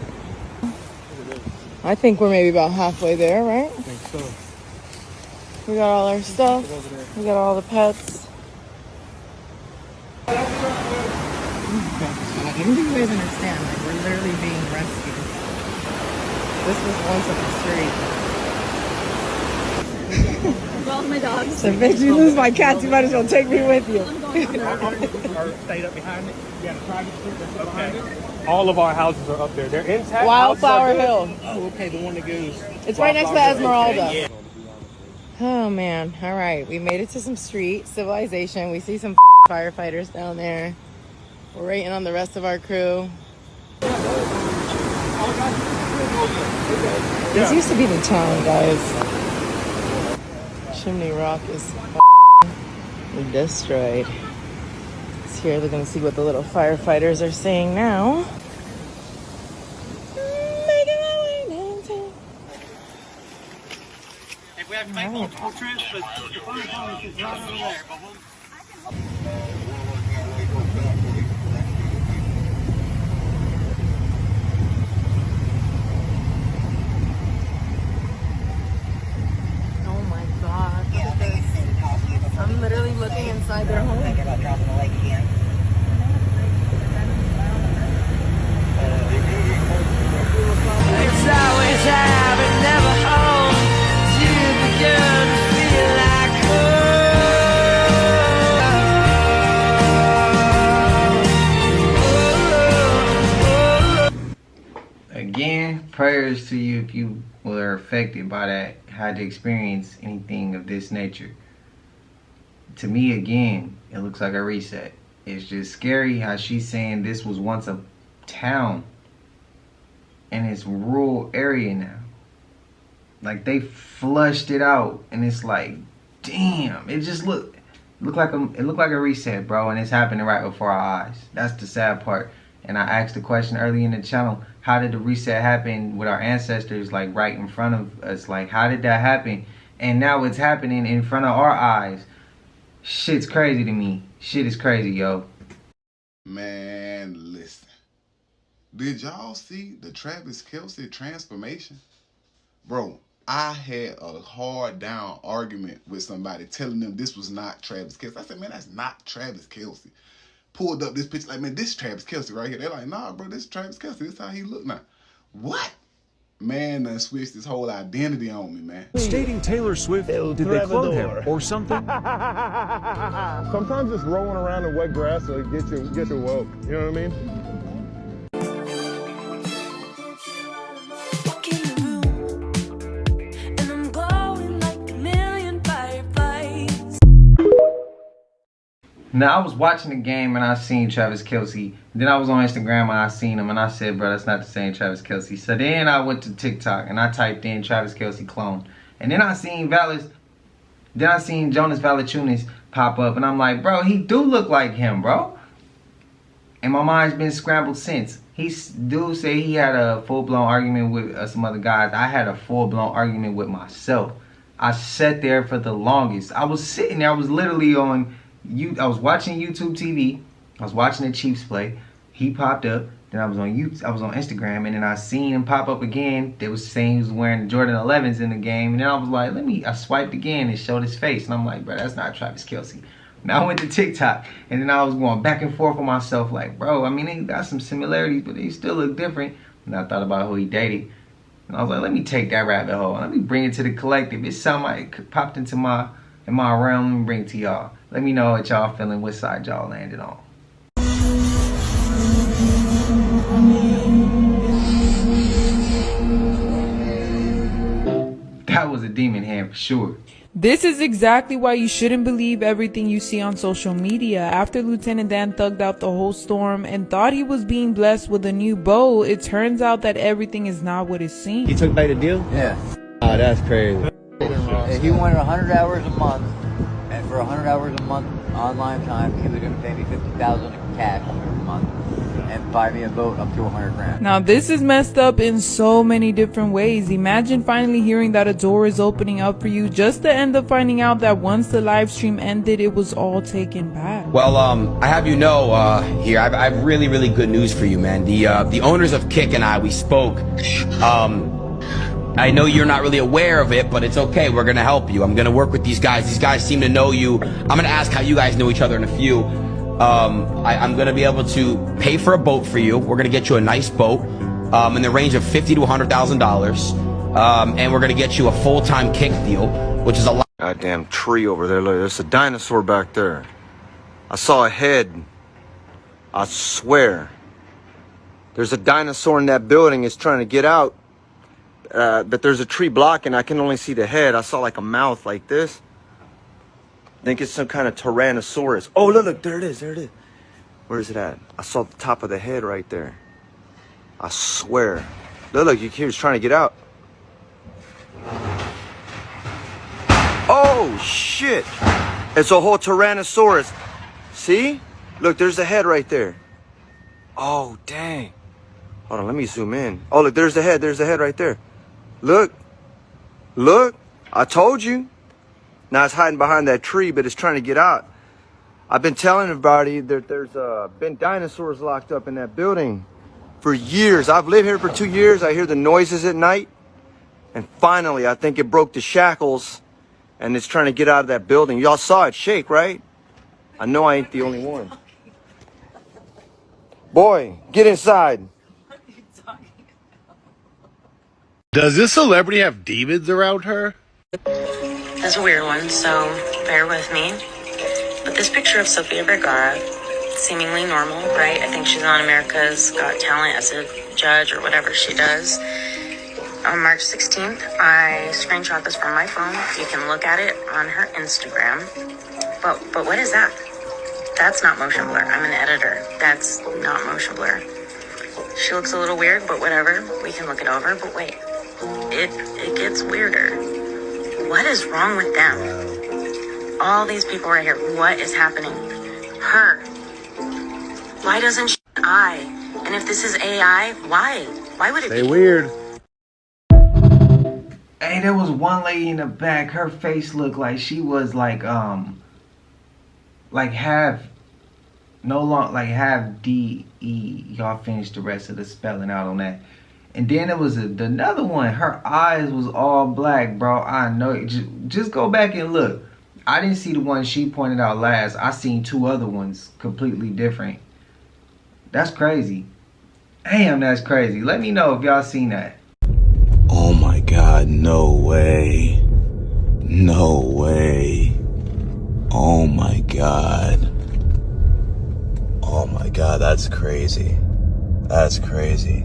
I think we're maybe about halfway there, right? I think so. We got all our stuff. We got all the pets. I don't think you guys understand. Like, we're literally being rescued. This was once a street. Well, my dogs. So if you lose my cats, you might as well take me with you. Stayed up behind it. Yeah, the private street that's up behind it. All of our houses are up there. They're intact. Wildflower Hill. Oh, okay, the one that goes. It's right next to Esmeralda. Okay, yeah. Oh man. All right, we made it to some street civilization. We see some firefighters down there. We're waiting on the rest of our crew. This used to be the town, guys. Chimney Rock is destroyed. It's here. They're gonna see what the little firefighters are saying now. If we have to make multiple trips, but the phone call is right over there. Oh my god, look at this. I'm literally looking inside their home. It's always have and never home. You begin to feel like Again, prayers to you if you were affected by that, had to experience anything of this nature. To me, again, it looks like a reset. It's just scary how she's saying this was once a town and it's rural area now. Like they flushed it out, and it's like, damn, it just looked like a reset, bro, and it's happening right before our eyes. That's the sad part. And I asked the question early in the channel, how did the reset happen with our ancestors, like right in front of us? Like, how did that happen? And now it's happening in front of our eyes. Shit's crazy to me. Shit is crazy, yo. Man, listen. Did y'all see the Travis Kelce transformation? Bro, I had a hard down argument with somebody telling them this was not Travis Kelce. I said, man, that's not Travis Kelce. Pulled up this picture like, man, this is Travis Kelce right here. They're like, nah, bro, this is Travis Kelce. This is how he look now. What? Man, done switched his whole identity on me, man. Stating Taylor Swift, did they clone him or something? Sometimes just rolling around in wet grass will get you woke. You know what I mean? Now, I was watching the game and I seen Travis Kelce. Then I was on Instagram and I seen him and I said, bro, that's not the same Travis Kelce. So then I went to TikTok and I typed in Travis Kelce clone. And then I seen Jonas Valanciunas pop up and I'm like, bro, he do look like him, bro. And my mind's been scrambled since. Dude said he had a full-blown argument with some other guys. I had a full-blown argument with myself. I sat there for the longest. I was sitting there. I was literally on... I was watching YouTube TV. I was watching the Chiefs play. He popped up. Then I was on Instagram, and then I seen him pop up again. They was saying he was wearing the Jordan 11s in the game, and then I was like, I swiped again and showed his face, and I'm like, bro, that's not Travis Kelce. Now I went to TikTok, and then I was going back and forth with myself, like, bro, I mean, they got some similarities, but they still look different. And I thought about who he dated, and I was like, let me take that rabbit hole. Let me bring it to the collective. It's something like popped into my realm. Let me bring it to y'all. Let me know what y'all feeling, what side y'all landed on. That was a demon hand for sure. This is exactly why you shouldn't believe everything you see on social media. After Lieutenant Dan thugged out the whole storm and thought he was being blessed with a new bow, it turns out that everything is not what it seems. He took back the deal? Yeah. Oh, that's crazy. He wanted 100 hours a month, and for 100 hours a month online time, he was going to pay me $50,000 in cash every month and buy me a boat up to 100 grand. Now this is messed up in so many different ways. Imagine finally hearing that a door is opening up for you, just to end up finding out that once the live stream ended, it was all taken back. Well, I have you know, here, I have really, really good news for you, man. The owners of Kick and I, we spoke. I know you're not really aware of it, but it's okay. We're gonna help you. I'm gonna work with these guys. These guys seem to know you. I'm gonna ask how you guys know each other in a few. I'm gonna be able to pay for a boat for you. We're gonna get you a nice boat, in the range of $50,000 to $100,000. And we're gonna get you a full-time Kick deal, which is a lot. Goddamn tree over there. Look, there's a dinosaur back there. I saw a head. I swear. There's a dinosaur in that building. It's trying to get out. But there's a tree blocking. I can only see the head. I saw like a mouth like this. I think it's some kind of Tyrannosaurus. Oh, look, there it is, there it is. Where is it at? I saw the top of the head right there. I swear. Look, he was trying to get out. Oh, shit. It's a whole Tyrannosaurus. See? Look, there's the head right there. Oh, dang. Hold on, let me zoom in. Oh, look, there's the head right there. Look, I told you. Now it's hiding behind that tree, but it's trying to get out. I've been telling everybody that there's been dinosaurs locked up in that building for years. I've lived here for 2 years. I hear the noises at night. And finally, I think it broke the shackles and it's trying to get out of that building. Y'all saw it shake, right? I know I ain't the only one. Boy, get inside. Does this celebrity have demons around her? That's a weird one, so bear with me. But this picture of Sofia Vergara, seemingly normal, right? I think she's on America's Got Talent as a judge or whatever she does. On March 16th, I screenshot this from my phone. You can look at it on her Instagram. But what is that? That's not motion blur. I'm an editor. That's not motion blur. She looks a little weird, but whatever. We can look it over. But wait, it gets weirder. What is wrong with them? All these people right here. What is happening? Her. Why doesn't she I? And if this is AI, why? Why would it Stay be weird. Hey, there was one lady in the back. Her face looked like she was like half half DE. Y'all finished the rest of the spelling out on that. And then there was another one. Her eyes was all black, bro. I know it. Just go back and look. I didn't see the one she pointed out last. I seen two other ones completely different. That's crazy. Damn, that's crazy. Let me know if y'all seen that. Oh my God, no way. No way. Oh my God. Oh my God, that's crazy. That's crazy.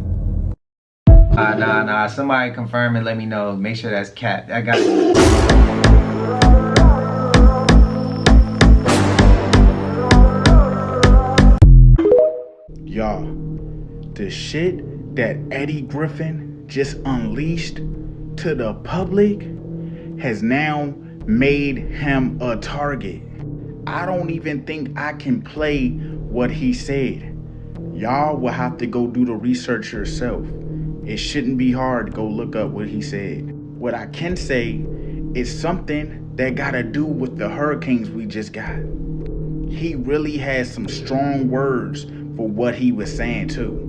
Nah. Somebody confirm and let me know. Make sure that's cat. I got it. Y'all, the shit that Eddie Griffin just unleashed to the public has now made him a target. I don't even think I can play what he said. Y'all will have to go do the research yourself. It shouldn't be hard to go look up what he said. What I can say is something that gotta do with the hurricanes we just got. He really has some strong words for what he was saying too.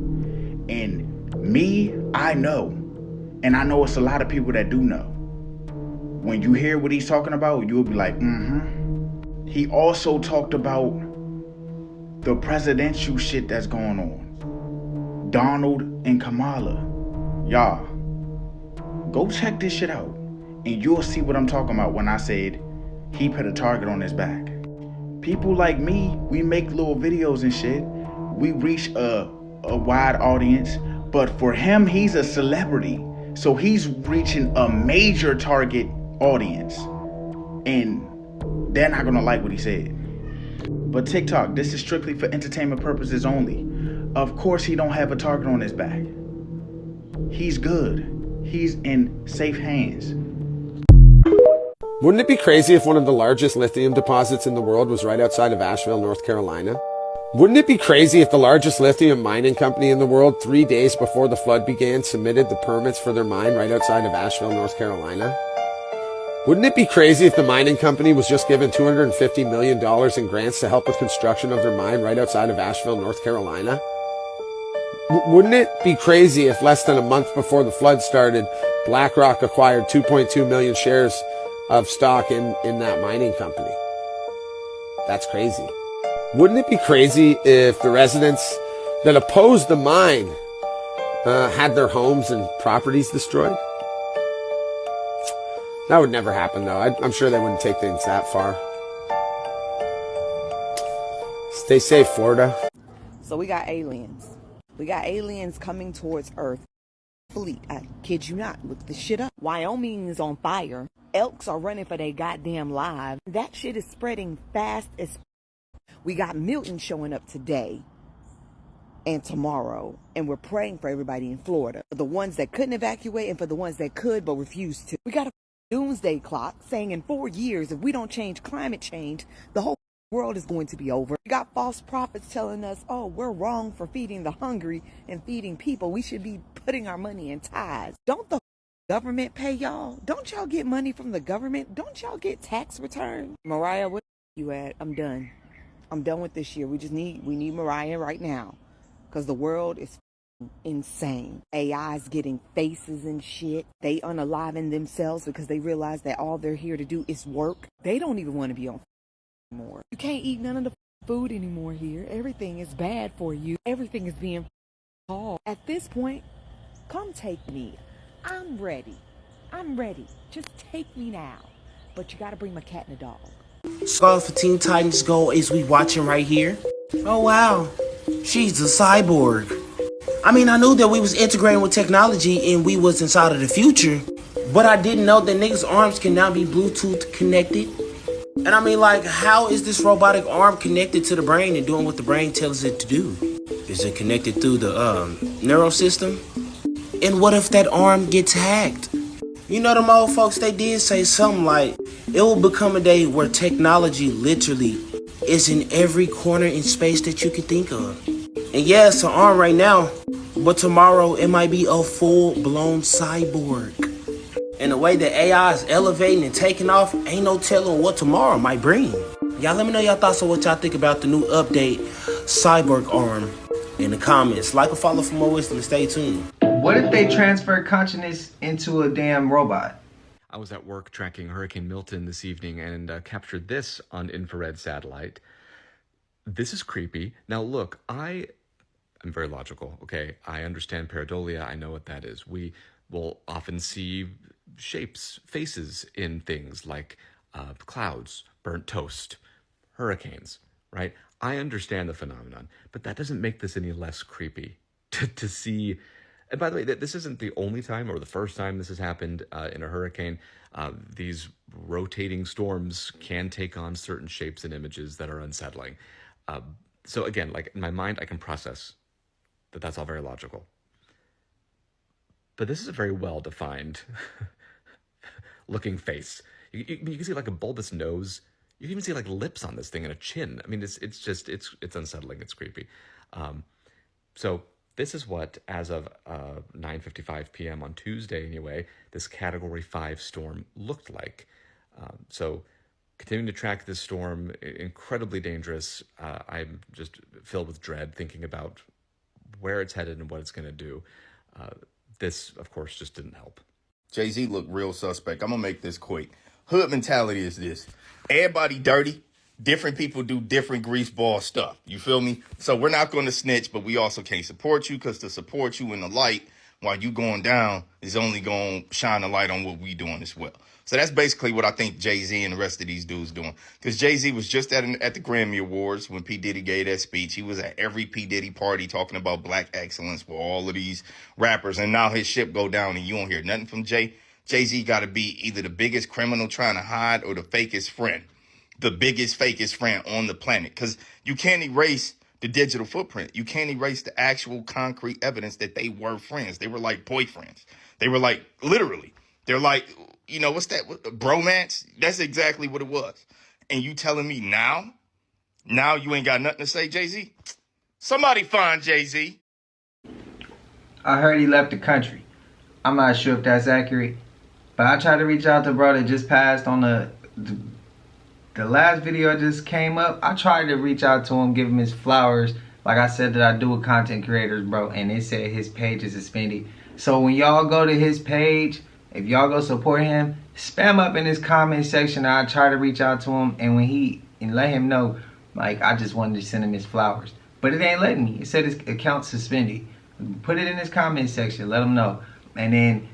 And me, I know. And I know it's a lot of people that do know. When you hear what he's talking about, you'll be like, He also talked about the presidential shit that's going on. Donald and Kamala. Y'all, go check this shit out. And you'll see what I'm talking about when I said he put a target on his back. People like me, we make little videos and shit. We reach a wide audience. But for him, he's a celebrity. So he's reaching a major target audience. And they're not gonna like what he said. But TikTok, this is strictly for entertainment purposes only. Of course he don't have a target on his back. He's good. He's in safe hands. Wouldn't it be crazy if one of the largest lithium deposits in the world was right outside of Asheville, North Carolina? Wouldn't it be crazy if the largest lithium mining company in the world 3 days before the flood began submitted the permits for their mine right outside of Asheville, North Carolina? Wouldn't it be crazy if the mining company was just given $250 million in grants to help with construction of their mine right outside of Asheville, North Carolina? Wouldn't it be crazy if less than a month before the flood started, BlackRock acquired 2.2 million shares of stock in that mining company? That's crazy. Wouldn't it be crazy if the residents that opposed the mine had their homes and properties destroyed? That would never happen, though. I'm sure they wouldn't take things that far. Stay safe, Florida. So we got aliens. We got aliens coming towards Earth. Fleet, I kid you not. Look this shit up. Wyoming is on fire. Elks are running for their goddamn lives. That shit is spreading fast as. We got Milton showing up today and tomorrow, and we're praying for everybody in Florida. For the ones that couldn't evacuate and for the ones that could but refused to. We got a doomsday clock saying in 4 years, if we don't change climate change, the whole world is going to be over. We got false prophets telling us, oh, we're wrong for feeding the hungry and feeding people. We should be putting our money in tithes. Don't the government pay y'all? Don't y'all get money from the government? Don't y'all get tax returns? Mariah, where you at? I'm done. I'm done with this year. We need Mariah right now. Because the world is insane. AI's getting faces and shit. They unaliving themselves because they realize that all they're here to do is work. They don't even want to be on anymore. You can't eat none of the food anymore here. Everything is bad for you. Everything is being called. At this point, come take me. I'm ready. Just take me now. But you gotta bring my cat and a dog. Scarlet for Teen Titans Go is we watching right here. Oh wow, she's a cyborg. I mean, I knew that we was integrating with technology and we was inside of the future, but I didn't know that niggas' arms can now be Bluetooth connected. And I mean, like, how is this robotic arm connected to the brain and doing what the brain tells it to do? Is it connected through the neural system? And what if that arm gets hacked? You know, them old folks, they did say something like, it will become a day where technology literally is in every corner in space that you can think of. And yeah, it's an arm right now, but tomorrow it might be a full-blown cyborg. And the way that AI is elevating and taking off, ain't no telling what tomorrow might bring. Y'all let me know y'all thoughts on what y'all think about the new update, Cyborg Arm, in the comments. Like or follow for more wisdom and stay tuned. What if they transfer consciousness into a damn robot? I was at work tracking Hurricane Milton this evening and captured this on infrared satellite. This is creepy. Now look, I'm very logical, okay? I understand pareidolia, I know what that is. We will often see shapes, faces in things like clouds, burnt toast, hurricanes, right? I understand the phenomenon, but that doesn't make this any less creepy to see. And by the way, this isn't the only time or the first time this has happened in a hurricane. These rotating storms can take on certain shapes and images that are unsettling. So again, like in my mind, I can process that that's all very logical. But this is a very well-defined looking face. You can see like a bulbous nose. You can even see like lips on this thing and a chin. I mean, it's unsettling. It's creepy. So this is what, as of 9:55 p.m. on Tuesday anyway, this Category 5 storm looked like. So continuing to track this storm, incredibly dangerous. I'm just filled with dread thinking about where it's headed and what it's going to do. This, of course, just didn't help. Jay-Z looked real suspect. I'm going to make this quick. Hood mentality is this. Everybody dirty. Different people do different greaseball stuff. You feel me? So we're not going to snitch, but we also can't support you, because to support you in the light while you going down is only going to shine a light on what we doing as well. So that's basically what I think Jay-Z and the rest of these dudes doing. Because Jay-Z was just at the Grammy Awards when P. Diddy gave that speech. He was at every P. Diddy party talking about black excellence for all of these rappers. And now his ship go down and you don't hear nothing from Jay. Jay-Z got to be either the biggest criminal trying to hide or the fakest friend. The biggest, fakest friend on the planet. Because you can't erase the digital footprint. You can't erase the actual concrete evidence that they were friends. They were like boyfriends. They were like, literally. They're like, you know, what's that? Bromance? That's exactly what it was. And you telling me now you ain't got nothing to say, Jay-Z? Somebody find Jay-Z. I heard he left the country. I'm not sure if that's accurate, but I tried to reach out to bro that just passed on the last video just came up. I tried to reach out to him, give him his flowers, like I said that I do with content creators, bro, and it said his page is suspended. So when y'all go to his page, if y'all go support him, spam up in his comment section. I try to reach out to him, and let him know, like, I just wanted to send him his flowers. But it ain't letting me. It said his account suspended. Put it in his comment section. Let him know. And then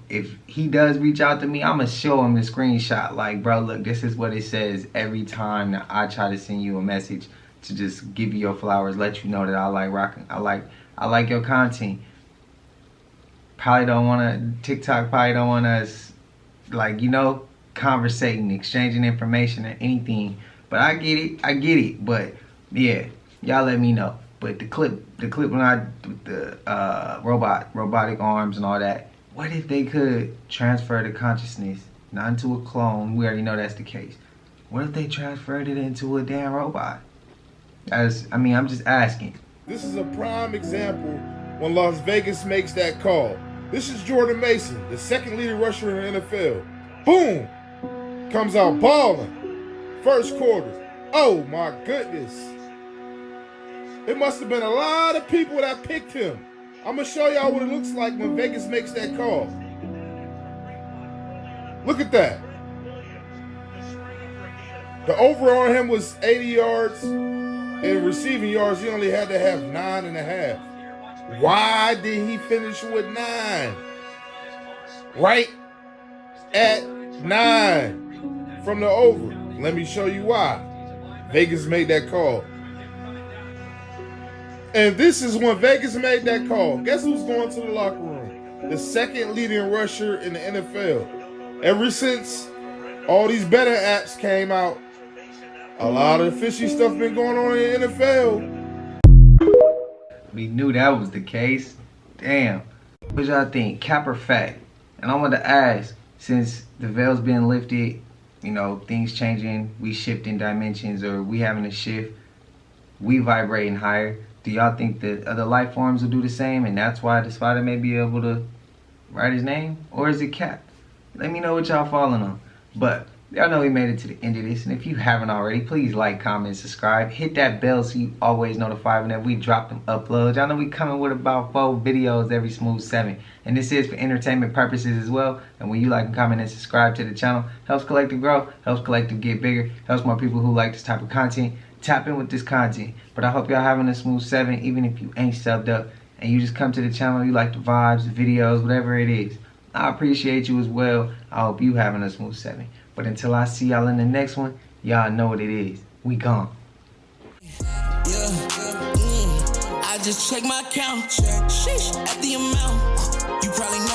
if he does reach out to me, I'm going to show him the screenshot. Like, bro, look, this is what it says every time that I try to send you a message to just give you your flowers, let you know that I like rocking. I like your content. Probably don't want to, TikTok probably don't want us, like, you know, conversating, exchanging information or anything. But I get it. But yeah, y'all let me know. But the clip when I the robotic arms and all that, what if they could transfer the consciousness not into a clone? We already know that's the case. What if they transferred it into a damn robot? I'm just asking. This is a prime example when Las Vegas makes that call. This is Jordan Mason, the second leading rusher in the NFL. Boom! Comes out balling. First quarter. Oh my goodness. It must have been a lot of people that picked him. I'm going to show y'all what it looks like when Vegas makes that call. Look at that. The over on him was 80 yards. In receiving yards, he only had to have 9.5. Why did he finish with 9? Right at 9 from the over. Let me show you why. Vegas made that call. And this is when Vegas made that call. Guess who's going to the locker room? The second leading rusher in the NFL. Ever since all these betting apps came out, a lot of fishy stuff been going on in the NFL. We knew that was the case. Damn. What y'all think? Cap or fact? And I want to ask, since the veil's been lifted, you know, things changing, we shifting dimensions, or we having a shift, we vibrating higher. Do y'all think that other life forms will do the same, and that's why the spider may be able to write his name? Or is it Cap? Let me know what y'all falling on. But y'all know we made it to the end of this, and if you haven't already, please like, comment, subscribe. Hit that bell so you always notified whenever we drop them uploads. Y'all know we coming with about 4 videos every smooth 7. And this is for entertainment purposes as well. And when you like, comment, and subscribe to the channel, helps Collective grow, helps Collective get bigger, helps more people who like this type of content tap in with this content. But I hope y'all having a smooth 7, even if you ain't subbed up and you just come to the channel, you like the vibes, the videos, whatever it is. I appreciate you as well. I hope you having a smooth 7. But until I see y'all in the next one, y'all know what it is. We gone. I just check my account. Sheesh, at the amount. You probably know